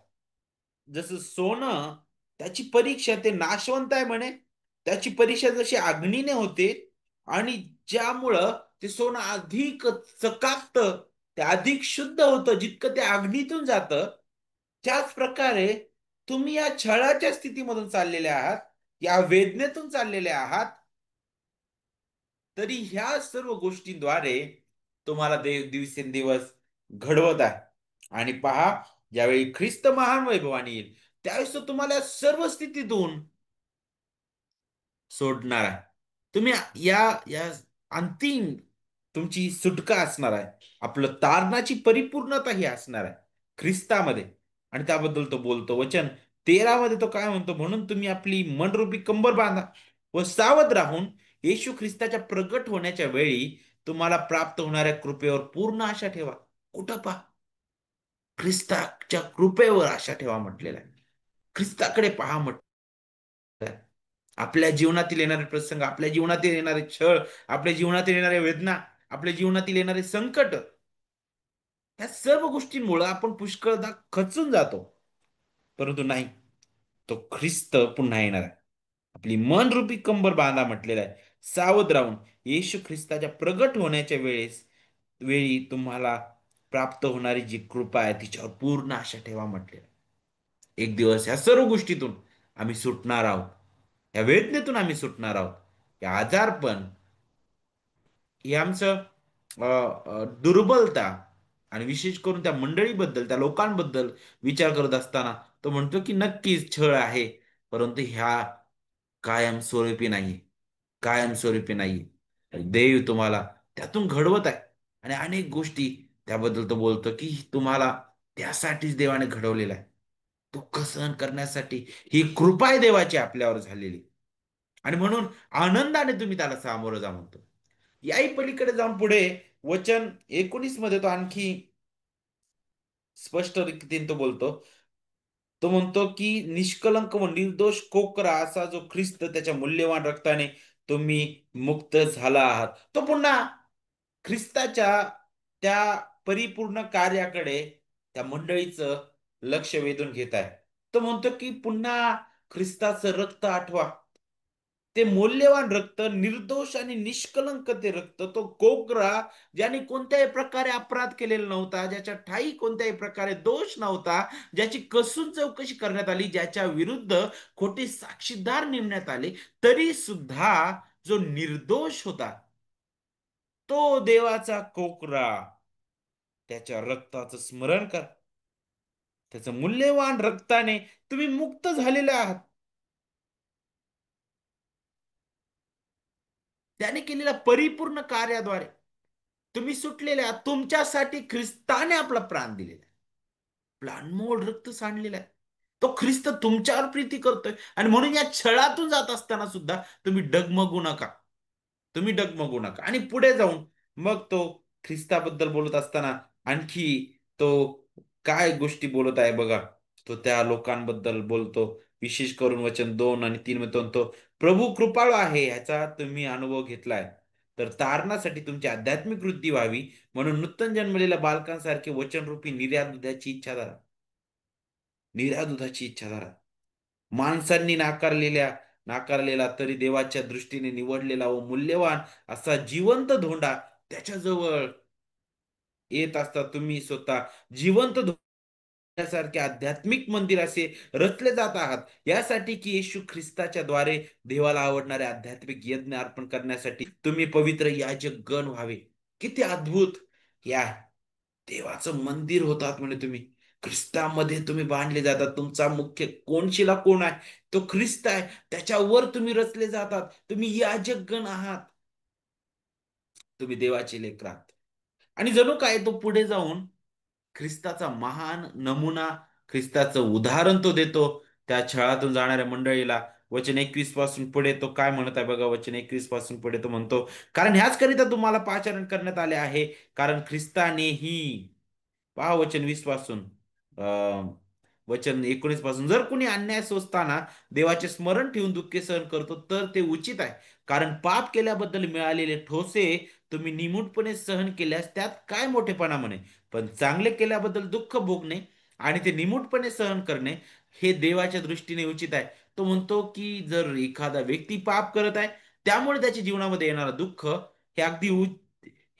जसं सोनं त्याची परीक्षा ते नाशवंत आहे म्हणे. त्याची परीक्षा जशी अग्नीने होते आणि ज्यामुळं ते सोनं अधिक चकाकतं, ते अधिक शुद्ध होतं जितकं ते अग्नीतून जातं. त्याच प्रकारे तुम्ही या छळाच्या स्थितीमधून चाललेले आहात, या वेदनेतून चाललेले आहात, तरी ह्या सर्व गोष्टींद्वारे तुम्हाला देव दिवसेंदिवस घडवत आहे. आणि पहा, ज्यावेळी ख्रिस्त महान वैभवाने येईल त्यावेळेस तो तुम्हाला या सर्व स्थितीतून सोडणार आहे. तुम्ही या या अंतिम तुमची सुटका असणार आहे. आपलं तारणाची परिपूर्णता ही असणार आहे ख्रिस्तामध्ये. आणि त्याबद्दल तो बोलतो. वचन 13 मध्ये तो काय म्हणतो, म्हणून तुम्ही आपली मनरूपी कंबर बांधा व सावध राहून येशू ख्रिस्ताच्या प्रगट होण्याच्या वेळी तुम्हाला प्राप्त होणाऱ्या कृपेवर पूर्ण आशा ठेवा. कुठं पहा, ख्रिस्ताच्या कृपेवर आशा ठेवा म्हटलेलं आहे. ख्रिस्ताकडे पहा म्हटलं. आपल्या जीवनातील येणारे प्रसंग, आपल्या जीवनातील येणारे छळ, आपल्या जीवनातील येणाऱ्या वेदना, आपल्या जीवनातील येणारे संकट, या सर्व गोष्टींमुळे आपण पुष्कळदा खचून जातो. परंतु नाही, तो ख्रिस्त पुन्हा येणार आहे. आपली मनरूपी कंबर बांधा म्हटलेला आहे. सावध राहून येशू ख्रिस्ताच्या प्रगट होण्याच्या वेळी तुम्हाला प्राप्त होणारी जी कृपा आहे तिच्यावर पूर्ण आशा ठेवा म्हटलेलं आहे. एक दिवस ह्या सर्व गोष्टीतून आम्ही सुटणार आहोत. या वेदनेतून आम्ही सुटणार आहोत. या आजारपण, हे आमचं दुर्बलता, आणि विशेष करून त्या मंडळीबद्दल, त्या लोकांबद्दल विचार करत असताना तो म्हणतो की नक्कीच छळ आहे, परंतु ह्या कायमस्वरूपी नाही. कायमस्वरूपी नाही. देव तुम्हाला त्यातून घडवत आहे. आणि अनेक गोष्टी त्याबद्दल तो बोलतो की तुम्हाला त्यासाठीच देवाने घडवलेलं आहे. दुःख सहन करण्यासाठी ही कृपा आहे देवाची आपल्यावर झालेली. आणि म्हणून आनंदाने तुम्ही त्याला सामोरं जा म्हणतो. याही पलीकडे जाऊन पुढे वचन 19 मध्ये तो आणखी स्पष्ट रीतीने तो बोलतो. तो म्हणतो की निष्कलंक व निर्दोष कोकरा असा जो ख्रिस्त त्याच्या मूल्यवान रक्ताने तुम्ही मुक्त झाला आहात. तो पुन्हा ख्रिस्ताच्या त्या परिपूर्ण कार्याकडे त्या मंडळीचं लक्ष वेधून घेत आहे. तो म्हणतो की पुन्हा ख्रिस्ताचं रक्त आठवा. ते मौल्यवान रक्त, निर्दोष आणि निष्कलंक ते रक्त, तो कोकरा ज्याने कोणत्याही प्रकारे अपराध केलेला नव्हता, ज्याच्या ठायी कोणत्याही प्रकारे दोष नव्हता, ज्याची कसून चौकशी करण्यात आली, ज्याच्या विरुद्ध खोटे साक्षीदार नेमण्यात आले, तरी सुद्धा जो निर्दोष होता, तो देवाचा कोकरा, त्याच्या रक्ताचं स्मरण करा. त्याचं मूल्यवान रक्ताने तुम्ही मुक्त झालेले आहात. त्याने केलेल्या परिपूर्ण कार्याद्वारे तुम्ही सुटलेले आहात. तुमच्यासाठी ख्रिस्ताने आपला प्राण दिलेला आहे. आपलं अनमोल रक्त सांडलेलं आहे. तो ख्रिस्त तुमच्यावर प्रीती करतोय. आणि म्हणून या छळातून जात असताना सुद्धा तुम्ही डगमगू नका. तुम्ही डगमगू नका. आणि पुढे जाऊन मग तो ख्रिस्ताबद्दल बोलत असताना आणखी तो काय गोष्टी बोलत आहे बघा. तो त्या लोकांबद्दल बोलतो. विशेष करून वचन 2 आणि 3 मध्ये म्हणतो, प्रभू कृपाळू आहे ह्याचा तुम्ही अनुभव घेतलाय. तर तारणासाठी तुमची आध्यात्मिक वृद्धी व्हावी म्हणून नूतन जन्मलेल्या बालकांसारखे वचनरूपी निर्या दुधाची इच्छा धरा. निर्या दुधाची इच्छा धरा. माणसांनी नाकारलेला तरी देवाच्या दृष्टीने निवडलेला व मूल्यवान असा जिवंत धोंडा त्याच्याजवळ येत असता तुम्ही स्वतः जिवंत धोंड्यासारखे आध्यात्मिक मंदिर असे रचले जात आहात, यासाठी की येशू ख्रिस्ताच्या द्वारे देवाला आवडणारे आध्यात्मिक यज्ञ अर्पण करण्यासाठी तुम्ही पवित्र याजक गण व्हावे. किती अद्भुत! या देवाचं मंदिर होतात म्हणे तुम्ही. ख्रिस्तामध्ये तुम्ही बांधले जातात. तुमचा मुख्य कोणशिला कोण आहे? तो ख्रिस्त आहे. त्याच्यावर तुम्ही रचले जातात. तुम्ही याजक गण आहात. तुम्ही देवाचे लेकर आहात. आणि जणू काय तो पुढे जाऊन ख्रिस्ताचा महान नमुना, ख्रिस्ताचं उदाहरण तो देतो त्या छळातून जाणाऱ्या मंडळीला. वचन 21 पासून पुढे तो काय म्हणत आहे बघा. वचन 21 पासून पुढे तो म्हणतो, कारण ह्याच करिता तुम्हाला पाचारण करण्यात आले आहे, कारण ख्रिस्तानेही. पहा वचन 20 पासून, वचन 19 पासून, जर कुणी अन्याय सोसताना देवाचे स्मरण ठेवून दुःखे सहन करतो तर ते उचित आहे. कारण पाप केल्याबद्दल मिळालेले ठोसे तुम्ही निमूटपणे सहन केल्यास त्यात काय मोठेपणा म्हणे. पण चांगले केल्याबद्दल दुःख भोगणे आणि ते निमूटपणे सहन करणे हे देवाच्या दृष्टीने उचित आहे. तो म्हणतो की जर एखादा व्यक्ती पाप करत आहे, त्यामुळे त्याच्या जीवनामध्ये येणारं दुःख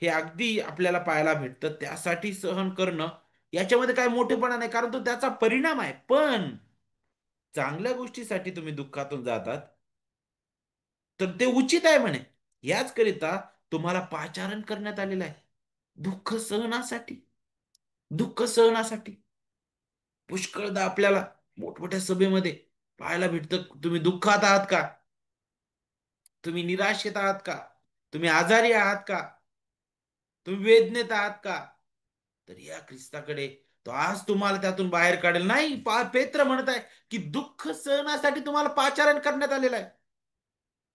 हे अगदी आपल्याला पाहायला भेटतं. त्यासाठी सहन करणं याच्यामध्ये काय मोठेपणा नाही, कारण तो त्याचा परिणाम आहे. पण चांगल्या गोष्टीसाठी तुम्ही दुःखातून जातात तर ते उचित आहे म्हणे. याच करिता तुम्हाला पाचारण करण्यात आलेलं आहे. दुःख सहनासाठी. दुःख सहनासाठी. पुष्कळदा आपल्याला मोठमोठ्या सभेमध्ये पाहायला भेटतं, तुम्ही दुःखात आहात का? तुम्ही निराशेत आहात का? तुम्ही आजारी आहात का? तुम्ही वेदनेत आहात का? तर या ख्रिस्ताकडे, तो आज तुम्हाला त्यातून बाहेर काढेल. नाही, पेत्र म्हणत आहे की दुःख सहनासाठी तुम्हाला पाचारण करण्यात आलेलं आहे.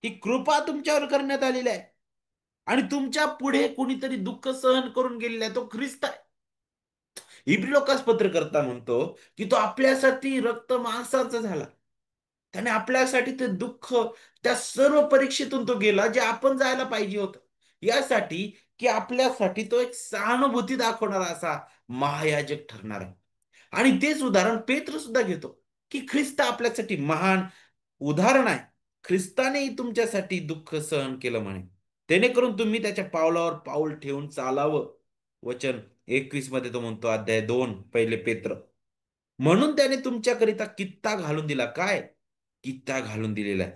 ही कृपा तुमच्यावर करण्यात आलेली आहे. आणि तुमच्या पुढे कुणीतरी दुःख सहन करून गेलेला आहे, तो ख्रिस्त आहे. इब्री लोकास पत्रकर्ता म्हणतो की तो आपल्यासाठी रक्त मांसाचा झाला. त्याने आपल्यासाठी ते दुःख, त्या सर्व परीक्षेतून तो गेला जे आपण जायला पाहिजे होतं. यासाठी की आपल्यासाठी तो एक सहानुभूती दाखवणारा असा महायाजक ठरणार आहे. आणि तेच उदाहरण पेत्र सुद्धा घेतो की ख्रिस्त आपल्यासाठी महान उदाहरण आहे. ख्रिस्तानेही तुमच्यासाठी दुःख सहन केलं म्हणे, जेणेकरून तुम्ही त्याच्या पावलावर पाऊल ठेवून चालावं. वचन 21 मध्ये तो म्हणतो, अध्याय 2 पहिले पेत्र, म्हणून त्याने तुमच्याकरिता कित्ता घालून दिला. काय कित्ता घालून दिलेला आहे?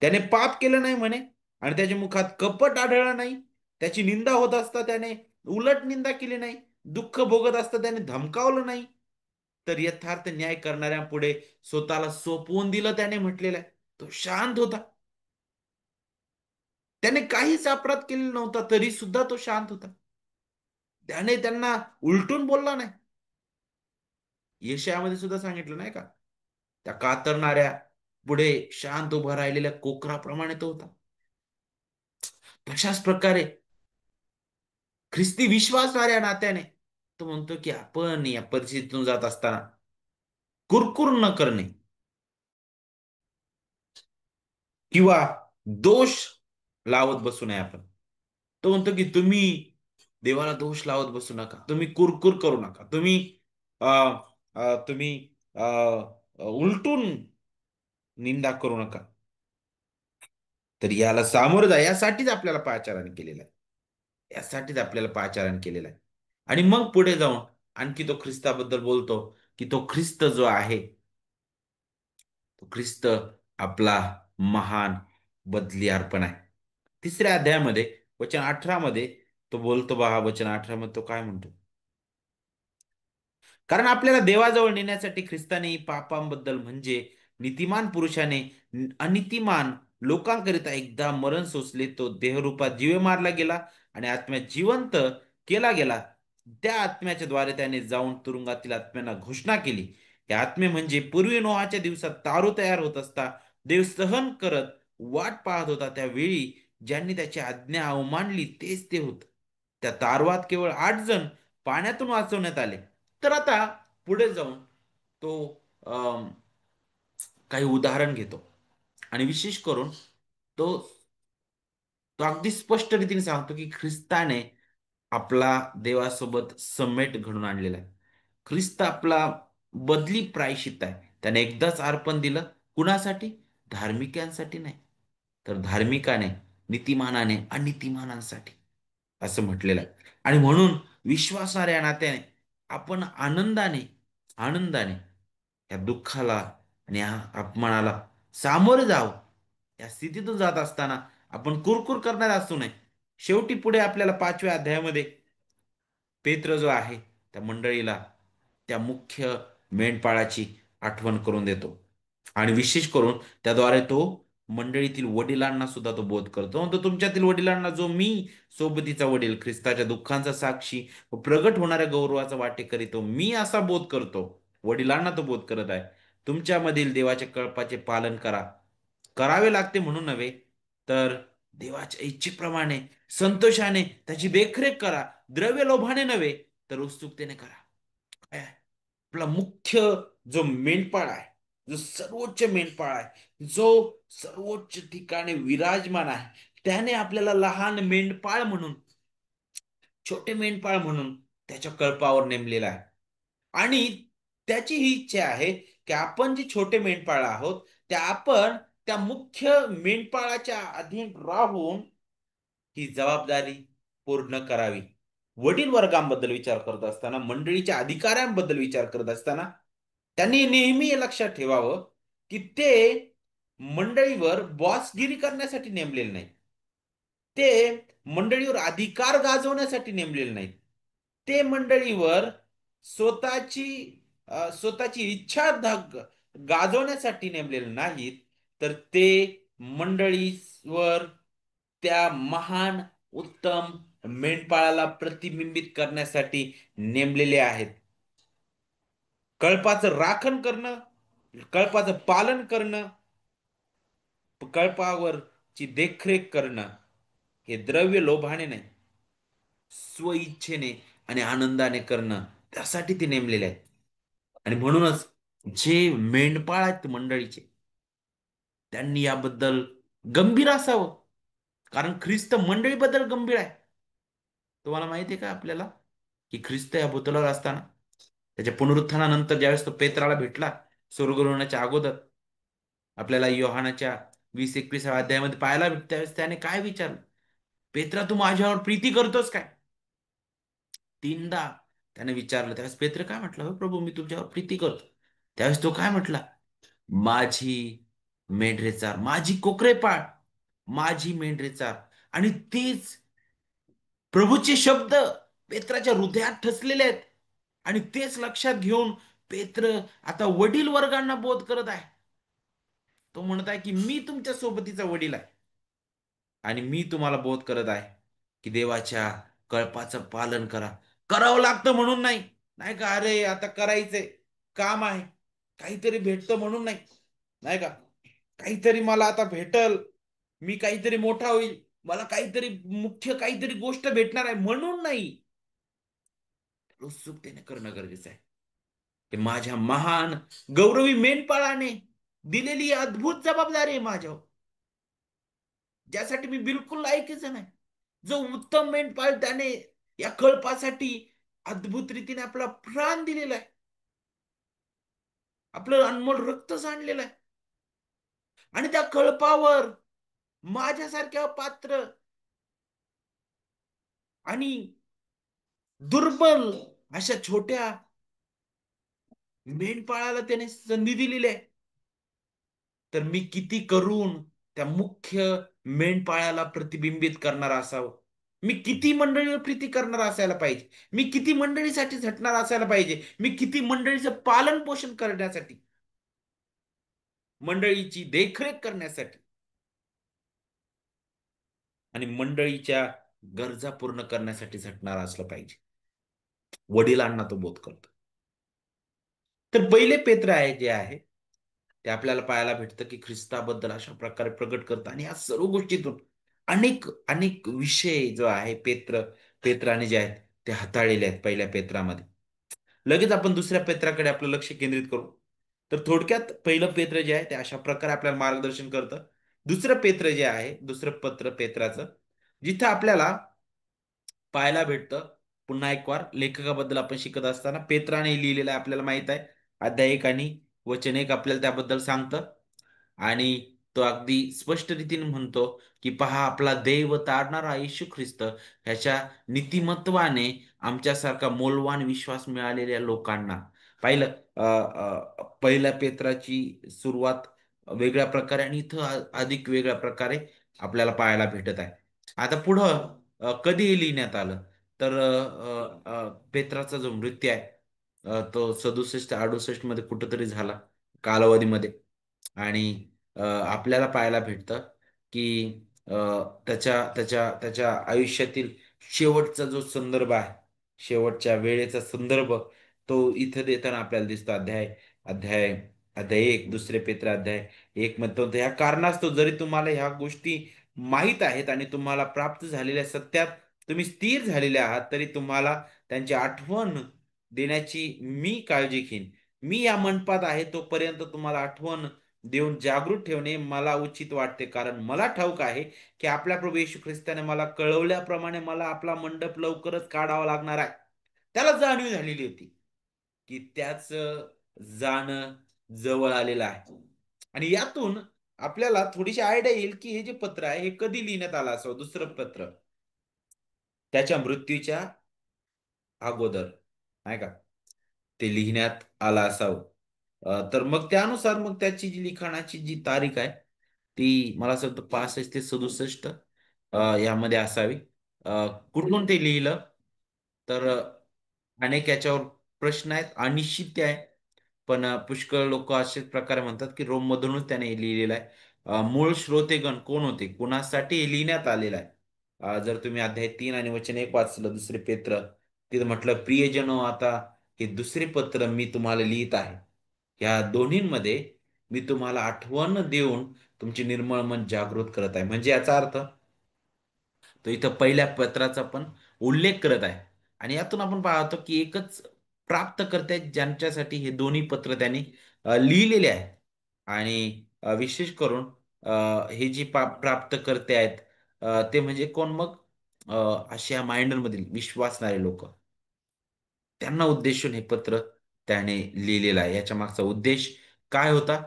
त्याने पाप केलं नाही म्हणे आणि त्याच्या मुखात कपट आढळलं नाही. त्याची निंदा होत असता त्याने उलट निंदा केली नाही. दुःख भोगत असता त्याने धमकावलं नाही. तर यथार्थ न्याय करणाऱ्यांपुढे स्वतःला सोपवून दिलं. त्याने म्हटलेलं आहे तो शांत होता. त्याने काहीच अपराध केलेला नव्हता तरी सुद्धा तो शांत होता. त्याने त्यांना उलटून बोलला नाही. यशायामध्ये सुद्धा सांगितलं नाही का, त्या कातरणाऱ्या पुढे शांत उभा राहिलेल्या कोकराप्रमाणे तो होता. तशाच प्रकारे ख्रिस्ती विश्वासणाऱ्या नात्याने तो म्हणतो की आपण या परिस्थितीतून जात असताना कुरकुर न करणे किंवा दोष लावत बसू नये आपण. तो म्हणतो की तुम्ही देवाला दोष लावत बसू नका. तुम्ही कुरकुर करू नका. अ, तुम्ही उलटून निंदा करू नका. तर याला सामोरं जा, यासाठीच आपल्याला पाचारण केलेलं आहे. यासाठीच आपल्याला पाचारण केलेलं आहे. आणि मग पुढे जाऊन आणखी तो ख्रिस्ताबद्दल बोलतो की तो ख्रिस्त जो आहे, तो ख्रिस्त आपला महान बदली अर्पण आहे. तिसऱ्या अध्यायामध्ये वचन 18 मध्ये तो बोलतो पहा. वचन 18 मध्ये तो काय म्हणतो, कारण आपल्याला देवाजवळ नेण्यासाठी ख्रिस्ताने पापांबद्दल म्हणजे नीतिमान पुरुषाने अनितिमान लोकांकरिता एकदा मरण सोसले. तो देहरूपात जीवे मारला गेला आणि आत्म्यात जिवंत केला गेला. त्या आत्म्याच्या द्वारे त्याने जाऊन तुरुंगातील आत्म्यांना घोषणा केली. हे आत्मे म्हणजे पूर्वी नोहाच्या दिवसात तारू तयार होत असता देव सहन करत वाट पाहत होता त्यावेळी ज्यांनी त्याची आज्ञा अवमानली तेच ते होत. त्या तारवात केवळ 8 जण पाण्यातून वाचवण्यात आले. तर आता पुढे जाऊन तो अम, काही उदाहरण घेतो आणि विशेष करून तो तो अगदी स्पष्ट रीतीने सांगतो की ख्रिस्ताने आपला देवासोबत समेट घडून आणलेला आहे. ख्रिस्त आपला बदली प्रायश्चित्त आहे. त्याने एकदाच अर्पण दिलं. कुणासाठी? धार्मिकांसाठी नाही, तर धार्मिकाने, नीतिमानाने, अनितिमानांसाठी असं म्हटलेलं आहे. आणि म्हणून विश्वासार्या नात्याने आपण आनंदाने या दुःखाला आणि या अपमानाला सामोरे जावं. या स्थितीतून जात असताना आपण कुरकुर करणार असू नये. शेवटी पुढे आपल्याला 5व्या अध्यायामध्ये पेत्र जो आहे त्या मंडळीला त्या मुख्य मेंढपाळाची आठवण करून देतो. आणि विशेष करून त्याद्वारे तो मंडळीतील वडिलांना सुद्धा तो बोध करतो. म्हणतो तुमच्यातील वडिलांना जो मी सोबतीचा वडील, ख्रिस्ताच्या दुःखांचा साक्षी व प्रगट होणाऱ्या गौरवाचा वाटेकरी तो मी असा बोध करतो. वडिलांना तो बोध करत आहे. तुमच्यामधील देवाच्या कळपाचे पालन करा. करावे लागते म्हणून नव्हे, तर देवाच्या इच्छेप्रमाणे संतोषाने त्याची देखरेख करा. द्रव्य लोभाने नव्हे, तर उत्सुकतेने करा. काय आहे? आपला मुख्य जो मेंढपाळ आहे, जो सर्वोच्च मेंढपाळ आहे, जो सर्वोच्च ठिकाणी विराजमान आहे, त्याने आपल्याला लहान मेंढपाळ म्हणून, छोटे मेंढपाळ म्हणून त्याच्या कळपावर नेमलेला आहे. आणि त्याची ही इच्छा आहे की आपण जे छोटे मेंढपाळ आहोत, त्या आपण त्या मुख्य मेंढपाळाच्या अधीन राहून ही जबाबदारी पूर्ण करावी. वडील वर्गांबद्दल विचार करत असताना, मंडळीच्या अधिकाऱ्यांबद्दल विचार करत असताना त्यांनी नेहमी हे लक्षात ठेवावं की ते मंडळीवर बॉसगिरी करण्यासाठी नेमलेले नाही. ते मंडळीवर अधिकार गाजवण्यासाठी नेमलेले नाहीत. ते मंडळीवर स्वतःची स्वतःची इच्छा गाजवण्यासाठी नेमलेले नाहीत, तर ते मंडळीवर त्या महान उत्तम मेंढपाळाला प्रतिबिंबित करण्यासाठी नेमलेले आहेत. कळपाचं राखण करणं, कळपाचं पालन करणं, कळपावरची देखरेख करणं, हे द्रव्य लोभाने नाही, स्वइच्छेने आणि आनंदाने करणं, त्यासाठी ते नेमलेले आहेत. आणि म्हणूनच जे मेंढपाळ आहेत मंडळीचे, त्यांनी याबद्दल गंभीर असावं. कारण ख्रिस्त मंडळीबद्दल गंभीर आहे. तुम्हाला माहिती आहे का आपल्याला की ख्रिस्त या भूतलावर असताना, त्याच्या पुनरुत्थानानंतर ज्यावेळेस तो पेत्राला भेटला स्वर्गरोहणाच्या अगोदर, आपल्याला योहानाच्या 20-21 अध्यायामध्ये पाहायला भेटतं, त्यावेळेस त्याने काय विचारलं? पेत्रा, तू माझ्यावर प्रीती करतोस काय? 3दा त्याने विचारलं. त्यावेळेस पेत्र काय म्हटलं? हो प्रभू, मी तुमच्यावर प्रीती करतो. त्यावेळेस तो काय म्हटला? माझी मेंढरे चार, माझी कोकरे पाळ, माझी मेंढरे चार. आणि तेच प्रभूचे शब्द पेत्राच्या हृदयात ठसलेले आहेत. आणि तेच लक्षात घेऊन पेत्र आता वडील वर्गांना बोध करत आहे. तो म्हणत आहे की मी तुमच्या सोबतीचा वडील आहे आणि मी तुम्हाला बोध करत आहे की देवाच्या कळपाचं पालन करा. करावं लागतं म्हणून नाही, नाही का, अरे आता करायचंय, काम आहे, काहीतरी भेटतं म्हणून नाही, नाही का, काहीतरी मला आता भेटल, मी काहीतरी मोठा होईल, मला काहीतरी मुख्य काहीतरी गोष्ट भेटणार आहे म्हणून नाही. उत्सुकतेने करणं गरजेचं आहे. ते माझ्या महान गौरवी मेंढपाळाने दिलेली अद्भुत जबाबदारी आहे माझ्यावर, ज्यासाठी मी बिलकुल लायकीच नाही. जो उत्तम मेंढपाळ, त्याने या कळपासाठी अद्भुत रीतीने आपला प्राण दिलेला आहे, आपलं अनमोल रक्त सांडलेलं आहे. आणि त्या कळपावर माझ्यासारख्या पात्र आणि दुर्बल अशा छोट्या मेंढपाळाला त्याने संधी दिलेली आहे. तर मी किती करून त्या मुख्य मेंढपाळाला प्रतिबिंबित करणार असावं. मी किती मंडळीवर प्रीती करणार असायला पाहिजे. मी किती मंडळीसाठी झटणार असायला पाहिजे. मी किती मंडळीचं पालन पोषण करण्यासाठी, मंडळीची देखरेख करण्यासाठी आणि मंडळीच्या गरजा पूर्ण करण्यासाठी झटणार असलं पाहिजे. वडिलांना तो बोध करतो. तर पहिले पेत्र आहे जे आहे, ते आपल्याला पाहायला भेटतं की ख्रिस्ताबद्दल अशा प्रकारे प्रगट करतं. आणि या सर्व गोष्टीतून अनेक अनेक विषय जो आहे पेत्राने जे आहेत ते हाताळलेले आहेत पहिल्या पेत्रामध्ये. लगेच आपण दुसऱ्या पेत्राकडे आपलं लक्ष केंद्रित करू. तर थोडक्यात पहिलं पेत्र जे आहे ते अशा प्रकारे आपल्याला मार्गदर्शन करतं. दुसरं पेत्र जे आहे, दुसरं पत्र पेत्राचं, जिथं आपल्याला पाहायला भेटतं. पुन्हा एक वार लेखकाबद्दल आपण शिकत असताना पेत्राने लिहिलेलं आहे आपल्याला माहित आहे. अध्याय 1 आणि वचन 1 आपल्याला त्याबद्दल सांगतं. आणि तो अगदी स्पष्ट रीतीने म्हणतो की पहा आपला देव तारणारा येशू ख्रिस्त ह्याच्या नीतिमत्वाने आमच्यासारखा मोलवान विश्वास मिळालेल्या लोकांना पाहिलं. पहिल्या पेत्राची सुरुवात वेगळ्या प्रकारे आणि इथं अधिक वेगळ्या प्रकारे आपल्याला पाहायला भेटत आहे. आता पुढं कधी लिहिण्यात आलं तर पेत्राचा जो मृत्यू आहे तो 67-68 मध्ये कुठंतरी झाला कालावधीमध्ये. आणि आपल्याला पाहायला भेटतं की अ, त्याच्या आयुष्यातील शेवटचा जो संदर्भ आहे, शेवटच्या वेळेचा संदर्भ तो इथं देताना आपल्याला दिसतो. अध्याय अध्याय 1 दुसरे पेत्र अध्याय 1 मध्ये तो म्हणतो, ह्या कारणास्तव जरी तुम्हाला ह्या गोष्टी माहीत आहेत आणि तुम्हाला प्राप्त झालेल्या सत्यात तुम्ही स्थिर झालेले आहात, तरी तुम्हाला त्यांची आठवण देण्याची मी काळजी घेईन. मी या मंडपात आहे तोपर्यंत तुम्हाला आठवण देऊन जागृत ठेवणे मला उचित वाटते, कारण मला ठाऊक आहे की आपल्या प्रभू येशू ख्रिस्ताने मला कळवल्याप्रमाणे मला आपला मंडप लवकरच काढावा लागणार आहे. त्याला जाणीव झालेली होती की त्याच जाणं जवळ आलेलं आहे. आणि यातून आपल्याला थोडीशी आयडिया येईल की हे जे पत्र आहे हे कधी लिहिण्यात आलं असावं. दुसरं पत्र त्याच्या मृत्यूच्या अगोदर नाही का ते लिहिण्यात आलं असावं. तर मग त्यानुसार मग त्याची जी लिखाणाची जी तारीख आहे ती मला असं वाटतं 65 ते 67 यामध्ये असावी. कुठून ते लिहिलं तर अनेक याच्यावर प्रश्न आहेत, अनिश्चित आहे. पण पुष्कळ लोक असेच प्रकारे म्हणतात की रोममधूनच त्याने हे लिहिलेलं आहे. मूळ श्रोतेगण कोण होते, कुणासाठी हे लिहिण्यात आलेलं आहे. जर तुम्ही अध्याय 3 आणि वचन 1 वाचलं दुसरे पेत्र, तिथं म्हटलं प्रियजनो आता हे दुसरे पत्र मी तुम्हाला लिहित आहे. या दोन्हींमध्ये मी तुम्हाला आठवण देऊन तुमचे निर्मळ मन जागृत करत आहे. म्हणजे याचा अर्थ तो इथं पहिल्या पत्राचा पण उल्लेख करत आहे. आणि यातून आपण पाहतो की एकच प्राप्तकर्ते आहेत ज्यांच्यासाठी हे दोन्ही पत्र त्यांनी लिहिलेले आहेत. आणि विशेष करून हे जे प्राप्तकर्ते आहेत ते म्हणजे कोण मग आशिया मायनर मधील विश्वासणारे लोक, त्यांना उद्देशून हे पत्र त्याने लिहिलेलं आहे. याच्या मागचा उद्देश काय होता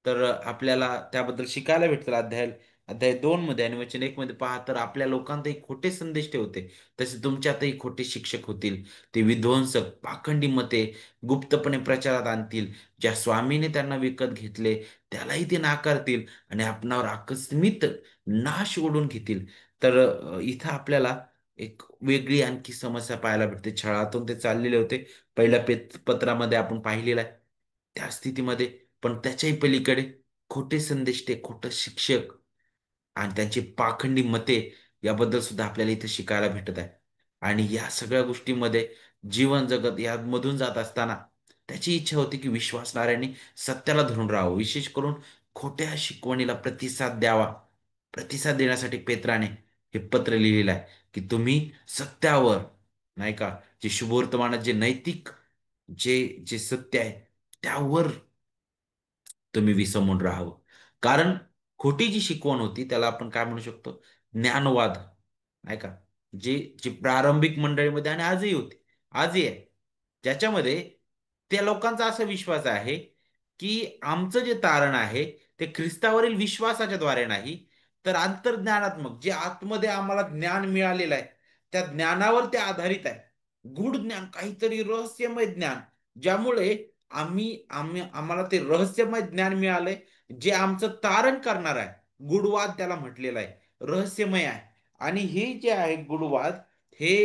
तर आपल्याला त्याबद्दल शिकायला भेटतं. अध्याय 2 मध्ये आणि वचन 1 मध्ये पहा तर आपल्या लोकांतही खोटे संदेश ठेवते, तसे तुमच्यातही खोटे शिक्षक होतील. ते विध्वंसक पाखंडी मते गुप्तपणे प्रचारात आणतील. ज्या स्वामीने त्यांना विकत घेतले त्यालाही ते नाकारतील आणि आपणावर आकस्मित नाश ओढून घेतील. तर इथं आपल्याला एक वेगळी आणखी समस्या पाहायला भेटते. छळातून ते चाललेले होते. पहिल्या पत्रामध्ये आपण पाहिलेलं आहे त्या स्थितीमध्ये. पण त्याच्याही पलीकडे खोटे संदेश, ते खोटे शिक्षक आणि त्यांची पाखंडी मते याबद्दल सुद्धा आपल्याला इथे शिकायला भेटत आहे. आणि या सगळ्या गोष्टींमध्ये जीवन जगत यामधून जात असताना त्याची इच्छा होती की विश्वासणाऱ्यांनी सत्याला धरून राहावं. विशेष करून खोट्या शिकवणीला प्रतिसाद द्यावा. प्रतिसाद देण्यासाठी पेत्राने हे पत्र लिहिलेलं आहे की तुम्ही सत्यावर नाही का, जे शुभवर्तमानात जे नैतिक जे जे सत्य आहे त्यावर तुम्ही विसंबून राहावं. कारण खोटी जी शिकवण होती त्याला आपण काय म्हणू शकतो, ज्ञानवाद नाही का, जे जे प्रारंभिक मंडळीमध्ये आणि आजही होते, आजही आहे, ज्याच्यामध्ये त्या लोकांचा असा विश्वास आहे की आमचं जे तारण आहे ते ख्रिस्तावरील विश्वासाच्या द्वारे नाही, तर अंतर्ज्ञानात्मक जे आतमध्ये आम्हाला ज्ञान मिळालेलं आहे त्या ज्ञानावर ते आधारित आहे. गूढ ज्ञान, काहीतरी रहस्यमय ज्ञान, ज्यामुळे आम्हाला ते रहस्यमय ज्ञान मिळालंय जे आमचं तारण करणार आहे. गुडवाद त्याला म्हटलेलं आहे, रहस्यमय आहे. आणि हे जे आहे गुडवाद, हे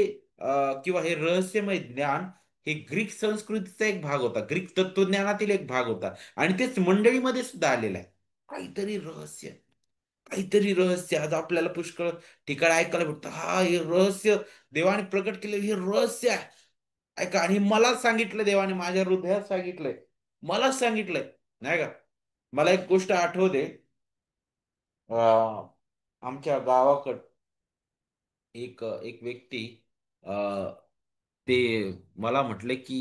किंवा हे रहस्यमय ज्ञान, हे ग्रीक संस्कृतीचा एक भाग होता, ग्रीक तत्वज्ञानातील एक भाग होता. आणि तेच मंडळीमध्ये सुद्धा आलेलं आहे. काहीतरी रहस्य, काहीतरी रहस्य आज आपल्याला पुष्कळ ठिकाणी ऐकायला भेटतं. हा हे रहस्य देवाने प्रकट केलेलं हे रहस्य आहे, ऐका. आणि मलाच सांगितलं देवाने, माझ्या हृदयात सांगितलंय, मलाच सांगितलंय नाही का. मला एक गोष्ट आठवते. आमच्या गावाकड एक एक व्यक्ती अ, ते मला म्हटले की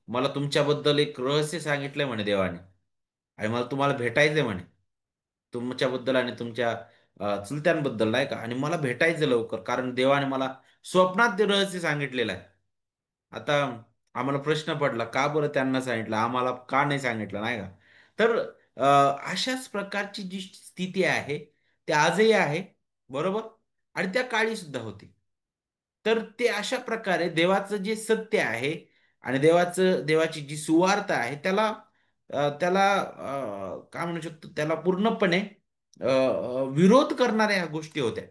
मला तुमच्याबद्दल एक रहस्य सांगितलंय म्हणे देवाने आणि मला तुम्हाला भेटायचंय म्हणे. तुमच्याबद्दल आणि तुमच्या चुलत्यांबद्दल नाही का, आणि मला भेटायचं लवकर, कारण देवाने मला स्वप्नात ते रहस्य सांगितलेलं आहे. आता आम्हाला प्रश्न पडला, का बरं त्यांना सांगितलं, आम्हाला का नाही सांगितलं, नाही का? तर अशाच प्रकारची जी स्थिती आहे ते आजही आहे, बरोबर, आणि त्या काळी सुद्धा होती. तर ते अशा प्रकारे देवाचं जे सत्य आहे आणि देवाची जी सुवार्ता आहे, त्याला काय म्हणू शकतो, त्याला पूर्णपणे विरोध करणाऱ्या ह्या गोष्टी होत्या.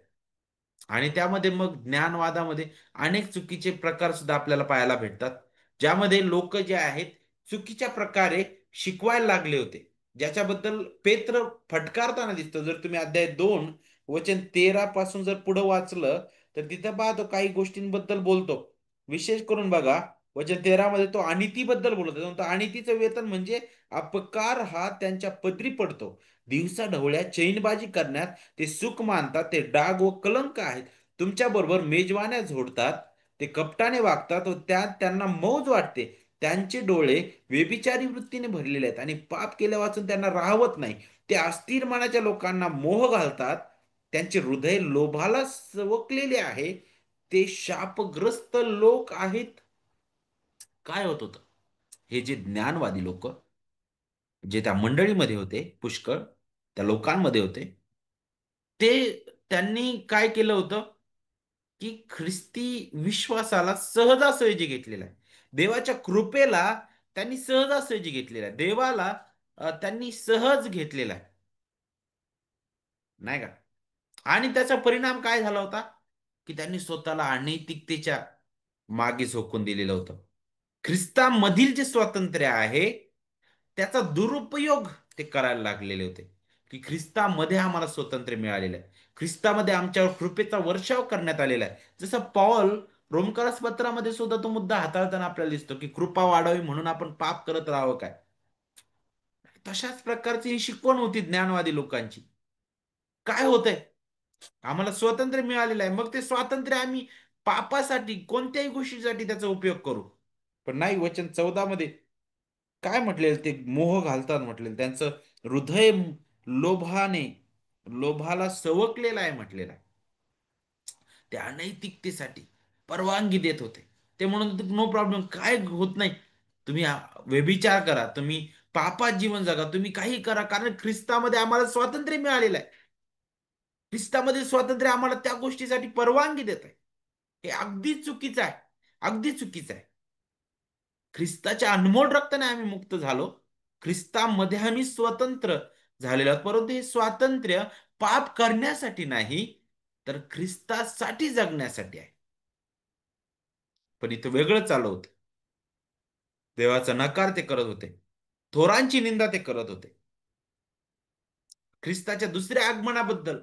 आणि त्यामध्ये मग ज्ञानवादामध्ये अनेक चुकीचे प्रकार सुद्धा आपल्याला पाहायला भेटतात, ज्यामध्ये लोक जे आहेत चुकीच्या प्रकारे शिकवायला लागले होते, ज्याच्याबद्दल पेत्र फटकारताना दिसतो. जर तुम्ही अध्याय 2 वचन 13 पासून जर पुढे वाचलं, तर तिथं पाहतो काही गोष्टींबद्दल बोलतो. विशेष करून बघा, वचन 13 मध्ये तो अनितीबद्दल बोलतो. तो म्हणतो, अनितीचं वेतन म्हणजे अपकार हा त्यांच्या पदरी पडतो. दिवसा ढवळ्या चैनबाजी करण्यात ते सुख मानतात, ते डाग व कलंक आहेत. तुमच्या बरोबर मेजवान्या झोडतात, ते कपटाने वागतात व त्यात त्यांना मौज वाटते. त्यांचे डोळे व्यभिचारी वृत्तीने भरलेले आहेत आणि पाप केल्या वाचून त्यांना राहवत नाही. ते अस्थिर मनाच्या लोकांना मोह घालतात. त्यांचे हृदय लोभाला सवकलेले आहे. ते शापग्रस्त लोक आहेत. काय होत होतं? हे जे ज्ञानवादी लोक, जे त्या मंडळीमध्ये होते, पुष्कळ त्या लोकांमध्ये होते, ते त्यांनी काय केलं होतं, की ख्रिस्ती विश्वासाला सहजासहजी घेतलेला आहे. देवाच्या कृपेला त्यांनी सहजासहजी घेतलेला आहे. देवाला त्यांनी सहज घेतलेला आहे, नाही का? आणि त्याचा परिणाम काय झाला होता, की त्यांनी स्वतःला अनैतिकतेच्या मागे झोकून दिलेलं होतं. ख्रिस्तामधील जे स्वातंत्र्य आहे, त्याचा दुरुपयोग ते करायला लागलेले होते, की ख्रिस्तामध्ये आम्हाला स्वातंत्र्य मिळालेलं आहे, ख्रिस्तामध्ये आमच्यावर कृपेचा वर्षाव करण्यात आलेला आहे. जसं पौल रोमकरास पत्रामध्ये सुद्धा तो मुद्दा हाताळताना आपल्याला दिसतो, की कृपा वाढावी म्हणून आपण पाप करत राहावं काय? तशाच प्रकारची ही शिकवण होती ज्ञानवादी लोकांची. काय होतंय? आम्हाला स्वातंत्र्य मिळालेलं आहे, मग ते स्वातंत्र्य आम्ही पापासाठी, कोणत्याही गोष्टीसाठी त्याचा उपयोग करू. पण नाही, वचन 14 मध्ये काय म्हटलेलं, ते मोह घालतात म्हटलेलं, त्यांचं हृदय लोभाने लोभाला सवकलेलं आहे म्हटलेलं आहे. ते अनैतिकतेसाठी परवानगी देत होते. ते म्हणत होते, नो प्रॉब्लेम, काय होत नाही, तुम्ही व्यभिचार करा, तुम्ही पापात जीवन जगा, तुम्ही काही करा, कारण ख्रिस्तामध्ये आम्हाला स्वातंत्र्य मिळालेलं आहे. ख्रिस्तामध्ये स्वातंत्र्य आम्हाला त्या गोष्टीसाठी परवानगी देत आहे. हे अगदी चुकीचं आहे, अगदी चुकीचं आहे. ख्रिस्ताच्या अनमोल रक्ताने आम्ही मुक्त झालो. ख्रिस्तामध्ये आम्ही स्वतंत्र झालेलो आहोत. परंतु हे स्वातंत्र्य पाप करण्यासाठी नाही, तर ख्रिस्तासाठी जगण्यासाठी आहे. पण इथं वेगळं चालू होतं. देवाचा नकार ते करत होते. थोरांची निंदा ते करत होते. ख्रिस्ताच्या दुसऱ्या आगमनाबद्दल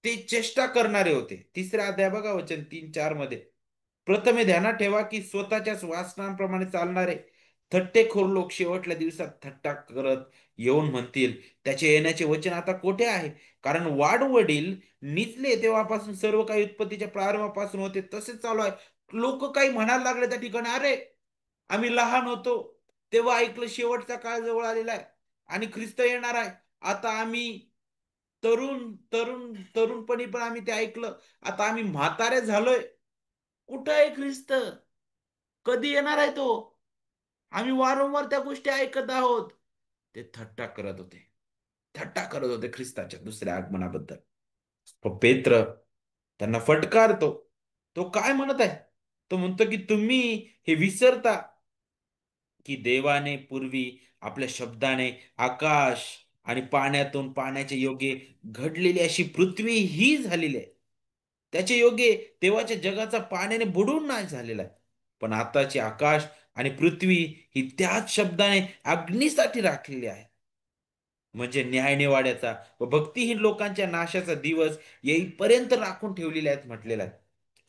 ते चेष्टा करणारे होते. तिसऱ्या अध्याय बघा, वचन 3-4 मध्ये. प्रथमे ध्यानात ठेवा की स्वतःच्याच वासनांप्रमाणे चालणारे थट्टेखोर लोक शेवटल्या दिवसात थट्टा करत येऊन म्हणतील, त्याचे येण्याचे वचन आता कोठे आहे? कारण वाडवडील निजले तेव्हापासून सर्व काही उत्पत्तीच्या प्रारंभापासून होते तसेच चालू आहे. लोक काही म्हणायला लागले त्या ठिकाणी, अरे, आम्ही लहान होतो तेव्हा ऐकलं, शेवटचा काळ जवळ आलेला आहे आणि ख्रिस्त येणार आहे. आता आम्ही तरुणपणी पण आम्ही ते ऐकलं, आता आम्ही म्हातारे झालोय. कुठं आहे ख्रिस्त? कधी येणार आहे तो? आम्ही वारंवार त्या गोष्टी ऐकत आहोत. ते थट्टा करत होते. थट्टा करत होते ख्रिस्ताच्या दुसऱ्या आगमनाबद्दल. पण पेत्र त्यांना फटकारतो. तो काय म्हणत आहे? तो म्हणतो की तुम्ही हे विसरता, की देवाने पूर्वी आपल्या शब्दाने आकाश आणि पाण्यातून पाण्याच्या योगे घडलेली अशी पृथ्वी ही झालेली आहे. त्याचे योगे देवाच्या जगाचा पाण्याने बुडून नाही झालेला आहे. पण आताचे आकाश आणि पृथ्वी ही त्याच शब्दाने अग्नीसाठी राखलेली आहे. म्हणजे न्यायनिवाड्याचा व भक्तिहीन लोकांच्या नाशाचा दिवस येईपर्यंत राखून ठेवलेले आहेत म्हटलेलं आहे.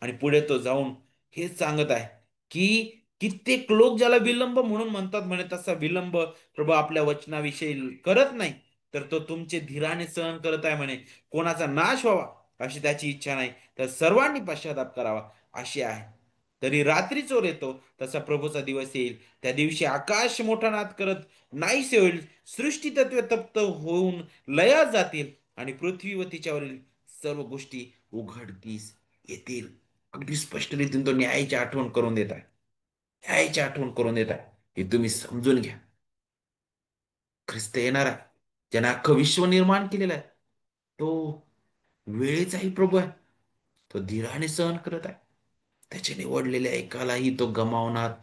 आणि पुढे तो जाऊन हेच सांगत आहे, की कित्येक लोक ज्याला विलंब म्हणून म्हणतात म्हणे, तसा विलंब प्रभू आपल्या वचनाविषयी करत नाही, तर तो तुमचे धीराने सहन करत आहे म्हणे. कोणाचा नाश व्हावा अशी त्याची इच्छा नाही, तर सर्वांनी पश्चाताप करावा अशी आहे. तरी रात्री चोर येतो तसा प्रभूचा दिवस येईल. त्या दिवशी आकाश मोठा नाद करत नाहीसे होईल, सृष्टी तत्वे तप्त होऊन लयास जातील आणि पृथ्वी व तिच्यावरील सर्व गोष्टी उघडकीस येतील. अगदी स्पष्ट रीतीने तो न्यायाची आठवण करून देत आहे. न्यायाची आठवण करून देत आहे. हे तुम्ही समजून घ्या. ख्रिस्त येणार आहे. ज्याने अख्खं विश्व निर्माण केलेलं आहे. तो वेळेचाही प्रभू आहे. तो धीराने सहन करत आहे. त्याच्या निवडलेल्या एकालाही तो गमावणार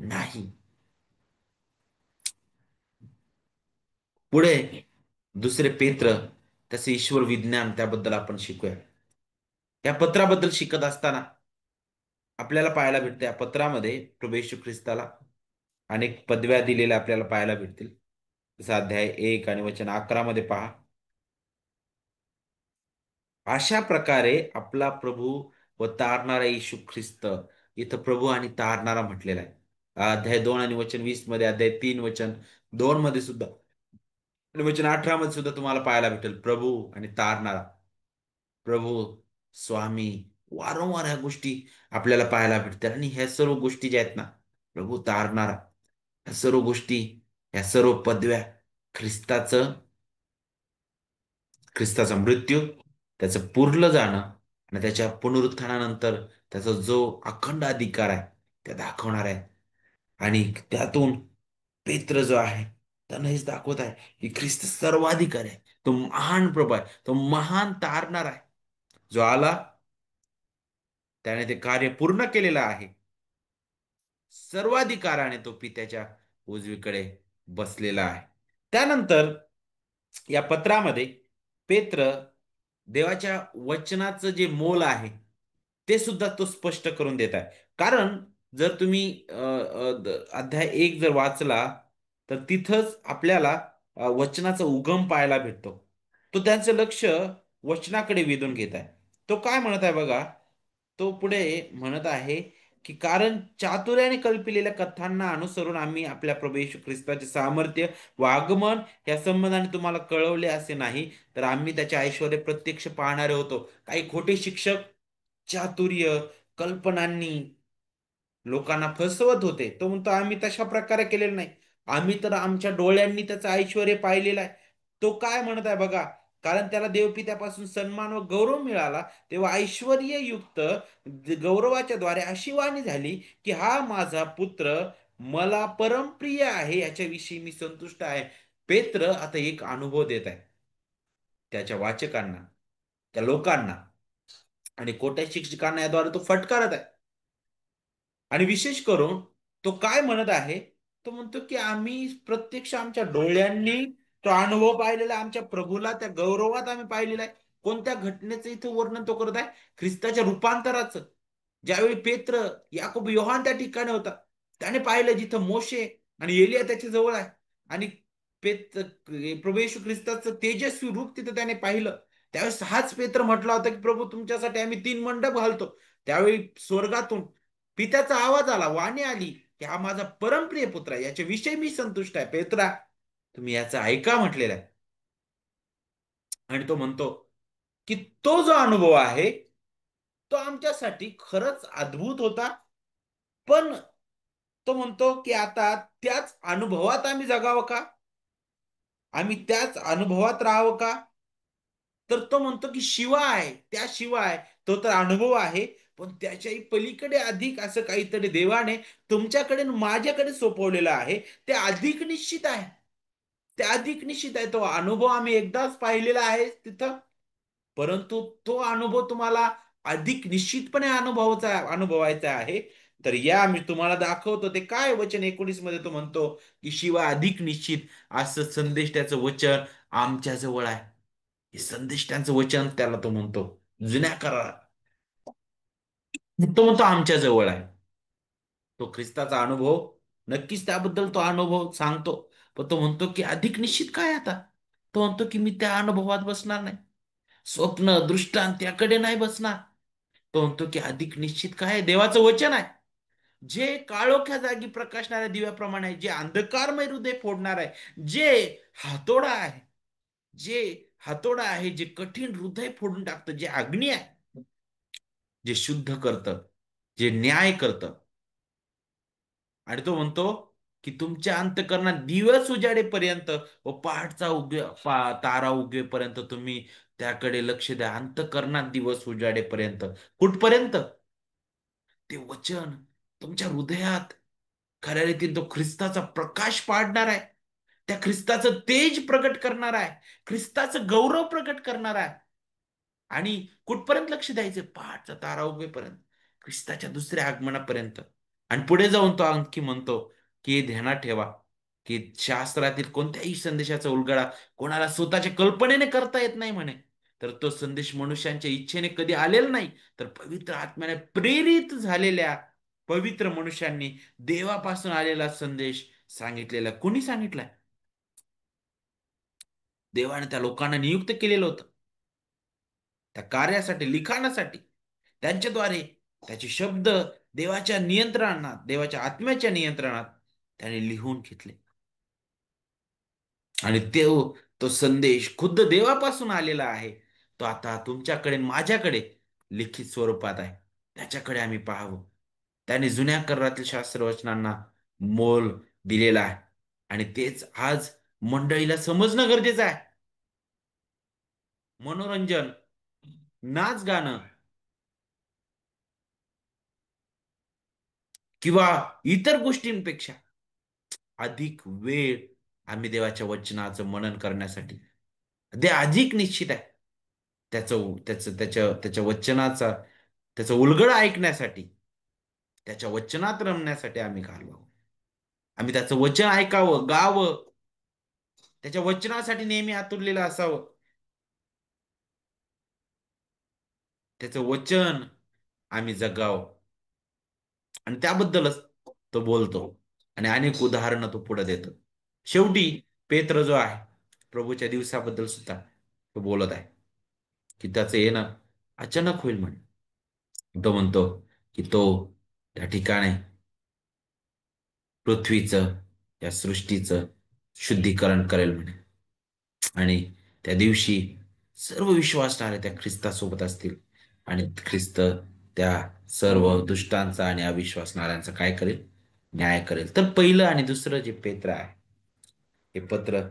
नाही. पुढे दुसरे पेत्र, त्याचे ईश्वर विज्ञान, त्याबद्दल आपण शिकूया. या पत्राबद्दल शिकत असताना आपल्याला पाहायला भेटते, या पत्रामध्ये प्रभू येशू ख्रिस्ताला अनेक पदव्या दिलेल्या आपल्याला पाहायला भेटतील. जसं अध्याय 1 आणि वचन 11 मध्ये पहा. अशा प्रकारे आपला प्रभू व तारणारा येशू ख्रिस्त, इथं प्रभू आणि तारणारा म्हटलेला आहे. अध्याय 2 आणि वचन 20 मध्ये, अध्याय 3 वचन 2 मध्ये सुद्धा, आणि वचन 18 मध्ये सुद्धा तुम्हाला पाहायला भेटेल प्रभू आणि तारणारा. प्रभू, स्वामी, वारंवार ह्या गोष्टी आपल्याला पाहायला भेटतात. आणि ह्या सर्व गोष्टी ज्या आहेत ना, प्रभू, तारणारा, ह्या सर्व गोष्टी, ह्या सर्व पदव्या, ख्रिस्ताचं ख्रिस्ताचा मृत्यू, त्याचं पुरलं जाणं आणि त्याच्या पुनरुत्थानानंतर त्याचा जो अखंड अधिकार आहे, ते दाखवणार आहे. आणि त्यातून पेत्र जो आहे, त्यानं हेच दाखवत आहे की ख्रिस्त सर्वाधिकारी आहे. तो महान प्रभू आहे. तो महान तारणार आहे. जो आला, त्याने ते कार्य पूर्ण केलेलं आहे. सर्वाधिकाराने तो पित्याच्या उजवीकडे बसलेला आहे. त्यानंतर या पत्रामध्ये पेत्र देवाच्या वचनाचं जे मोल आहे, ते सुद्धा तो स्पष्ट करून देत आहे. कारण जर तुम्ही अध्याय 1 जर वाचला, तर तिथंच आपल्याला वचनाचा उगम पाहायला भेटतो. तो त्यांचं लक्ष वचनाकडे वेधून घेत आहे. तो काय म्हणत आहे बघा. तो पुढे म्हणत आहे की कारण चातुर्याने कल्पिलेल्या कथांना अनुसरून आम्ही आपल्या प्रभू येशू ख्रिस्ताचे सामर्थ्य व आगमन या संबंधाने तुम्हाला कळवले असे नाही, तर आम्ही त्याचे ऐश्वर्य प्रत्यक्ष पाहणारे होतो. काही खोटे शिक्षक चातुर्य, कल्पनांनी लोकांना फसवत होते. तो म्हणतो आम्ही तशा प्रकारे केलेलं नाही. आम्ही तर आमच्या डोळ्यांनी त्याचं ऐश्वर्य पाहिलेलं आहे. तो काय म्हणत आहे बघा. कारण त्याला देवपित्यापासून सन्मान व गौरव मिळाला, तेव्हा ऐश्वर्ययुक्त गौरवाच्या द्वारे अशी वाणी झाली की हा माझा पुत्र मला परमप्रिय आहे, याच्याविषयी मी संतुष्ट आहे. पेत्र आता एक अनुभव देत आहे त्याच्या वाचकांना, त्या लोकांना, आणि खोट्या शिक्षकांना याद्वारे तो फटकारत आहे. आणि विशेष करून तो काय म्हणत आहे. तो म्हणतो की आम्ही प्रत्यक्ष आमच्या डोळ्यांनी तो अनुभव पाहिलेला आहे. आमच्या प्रभूला त्या गौरवात आम्ही पाहिलेला आहे. कोणत्या घटनेचं इथं वर्णन तो करत आहे? ख्रिस्ताच्या रूपांतराचं. ज्यावेळी पेत्र, याकूब, योहान त्या ठिकाणी होता, त्याने पाहिलं जिथं मोशे आणि एलिया त्याच्या जवळ आहे. आणि प्रभू येशू ख्रिस्ताचं तेजस्वी रूप तिथं त्याने पाहिलं. त्यावेळेस हाच पेत्र म्हटला होता की प्रभू, तुमच्यासाठी आम्ही 3 मंडप घालतो. त्यावेळी स्वर्गातून पित्याचा आवाज आला, वाणी आली की हा माझा परमप्रिय पुत्र आहे, याच्याविषयी मी संतुष्ट आहे. पेत्रा, तुम्ही याचं ऐका म्हटलेलं आहे. आणि तो म्हणतो की तो जो अनुभव आहे, तो आमच्यासाठी खरंच अद्भुत होता. पण तो म्हणतो की आता त्याच अनुभवात आम्ही जगावं का? आम्ही त्याच अनुभवात राहावं का? तर तो म्हणतो की शिवाय, त्याशिवाय, तो तर अनुभव आहे, पण त्याच्याही पलीकडे अधिक असं काहीतरी देवाने तुमच्याकडे आणि माझ्याकडे सोपवलेलं आहे. ते अधिक निश्चित आहे. ते अधिक निश्चित आहे. तो अनुभव आम्ही एकदाच पाहिलेला आहे तिथं. परंतु तो अनुभव तुम्हाला अधिक निश्चितपणे अनुभवायचा आहे. तर या मी तुम्हाला दाखवतो. ते काय वचन 19 मध्ये तो म्हणतो की शिवाय अधिक निश्चित असं संदेश, त्याचं वचन आमच्या जवळ आहे. हे संदेश, त्यांचं वचन, त्याला तो म्हणतो जुन्या करारात. तो म्हणतो आमच्या जवळ आहे. तो ख्रिस्ताचा अनुभव, नक्कीच त्याबद्दल तो अनुभव सांगतो. पण तो म्हणतो की अधिक निश्चित काय आता? तो म्हणतो की मी त्या अनुभवात बसणार नाही. स्वप्न, दृष्टांत याकडे नाही बसणार. तो म्हणतो की अधिक निश्चित काय आहे? देवाचं वचन आहे. जे काळोख्या जागी प्रकाशणाऱ्या दिव्याप्रमाणे आहे, जे अंधकारमय हृदय फोडणार आहे, हातोडा आहे जे हातोडा आहे, जे कठीण हृदय फोडून टाकतं, जे अग्नी आहे, जे शुद्ध करतं, जे न्याय करतं. आणि तो म्हणतो की तुमच्या अंतःकरणात दिवस उजाडेपर्यंत व तारा उगवेपर्यंत तुम्ही त्याकडे लक्ष द्या अंतःकरणात दिवस उजाडेपर्यंत. कुठपर्यंत? ते वचन तुमच्या हृदयात खऱ्या रीतीने तो ख्रिस्ताचा प्रकाश पाडणार आहे. त्या ख्रिस्ताचं तेज प्रकट करणार आहे. ख्रिस्ताचं गौरव प्रकट करणार आहे. आणि कुठपर्यंत लक्ष द्यायचं? पहाटचा तारा उगवेपर्यंत, ख्रिस्ताच्या दुसऱ्या आगमनापर्यंत. आणि पुढे जाऊन तो आणखी म्हणतो की ध्यानात ठेवा की शास्त्रातील कोणत्याही संदेशाचा उलगडा कोणाला स्वतःच्या कल्पनेने करता येत नाही म्हणे. तर तो संदेश मनुष्यांच्या इच्छेने कधी आलेला नाही, तर पवित्र आत्म्याने प्रेरित झालेल्या पवित्र मनुष्यांनी देवापासून आलेला संदेश सांगितलेला. कोणी सांगितलाय? देवाने त्या लोकांना नियुक्त केलेलं होतं त्या कार्यासाठी, लिखाणासाठी. त्यांच्याद्वारे त्याचे शब्द देवाच्या नियंत्रणात, देवाच्या आत्म्याच्या नियंत्रणात त्याने लिहून घेतले. आणि तो संदेश खुद्द देवापासून आलेला आहे. तो आता तुमच्याकडे, माझ्याकडे लिखित स्वरूपात आहे. त्याच्याकडे आम्ही पाहावं. त्याने जुन्या करारातील शास्त्रवचनांना मोल दिलेला आहे. आणि तेच आज मंडळीला समजणं गरजेचं आहे. मनोरंजन, नाच गाणं किंवा इतर गोष्टींपेक्षा अधिक वेळ आम्ही देवाच्या वचनाचं मनन करण्यासाठी, ते अधिक निश्चित आहे. त्याच्या वचनाचा, त्याचा उलगडा ऐकण्यासाठी, त्याच्या वचनात रमण्यासाठी आम्ही घालवावं. आम्ही त्याचं वचन ऐकावं, गावं, त्याच्या वचनासाठी नेहमी आतुरलेलं असावं. त्याचं वचन आम्ही जगावं. आणि त्याबद्दलच तो बोलतो. आणि अनेक उदाहरणं तो पुढे देतो. शेवटी पेत्र जो आहे, प्रभूच्या दिवसाबद्दल सुद्धा तो बोलत आहे की त्याचं येणं अचानक होईल म्हणे. तो म्हणतो की तो त्या ठिकाणी पृथ्वीचं, या सृष्टीचं शुद्धीकरण करेल म्हणे. आणि त्या दिवशी सर्व विश्वासणारे त्या ख्रिस्तासोबत असतील. आणि ख्रिस्त त्या सर्व दुष्टांचा आणि अविश्वासणाऱ्यांचा काय करेल? न्याय करेल. तर पहिलं आणि दुसरं जे पेत्र आहे, हे पत्र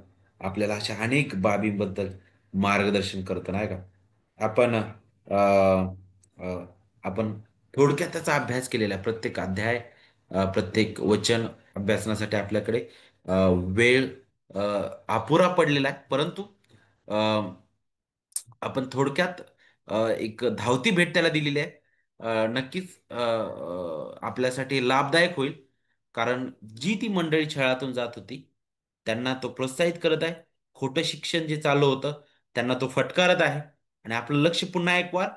आपल्याला अशा अनेक बाबींबद्दल मार्गदर्शन करतं, नाही का? आपण अ, आपण थोडक्यात त्याचा अभ्यास केलेला आहे. प्रत्येक अध्याय, प्रत्येक वचन अभ्यासनासाठी आपल्याकडे अ, वेळ अ, अपुरा पडलेला आहे. परंतु अ, आपण थोडक्यात एक धावती भेट त्याला दिलेली आहे. नक्कीच आपल्यासाठी लाभदायक होईल. कारण जी ती मंडळी छळातून जात होती, त्यांना तो प्रोत्साहित करत आहे. खोटं शिक्षण जे चालू होतं, त्यांना तो फटकारत आहे. आणि आपलं लक्ष पुन्हा एक वार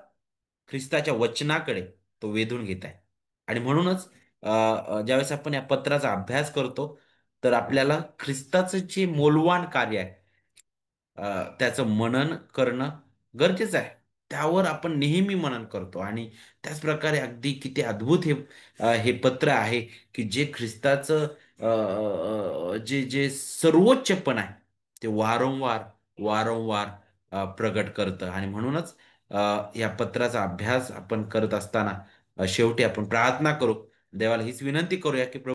ख्रिस्ताच्या वचनाकडे तो वेधून घेत आहे. आणि म्हणूनच ज्यावेळेस आपण या पत्राचा अभ्यास करतो, तर आपल्याला ख्रिस्ताचं जे मोलवान कार्य आहे, त्याचं मनन करणं गरजेचं आहे. त्यावर आपण नेहमी मनन करतो. आणि त्याच प्रकारे अगदी किती अद्भुत हे पत्र आहे की जे ख्रिस्ताचं जे जे सर्वोच्चपण आहे, ते वारंवार वारंवार प्रगट करतं. आणि म्हणूनच अ, या पत्राचा अभ्यास आपण करत असताना शेवटी आपण प्रार्थना करू. देवाला हीच विनंती करूया की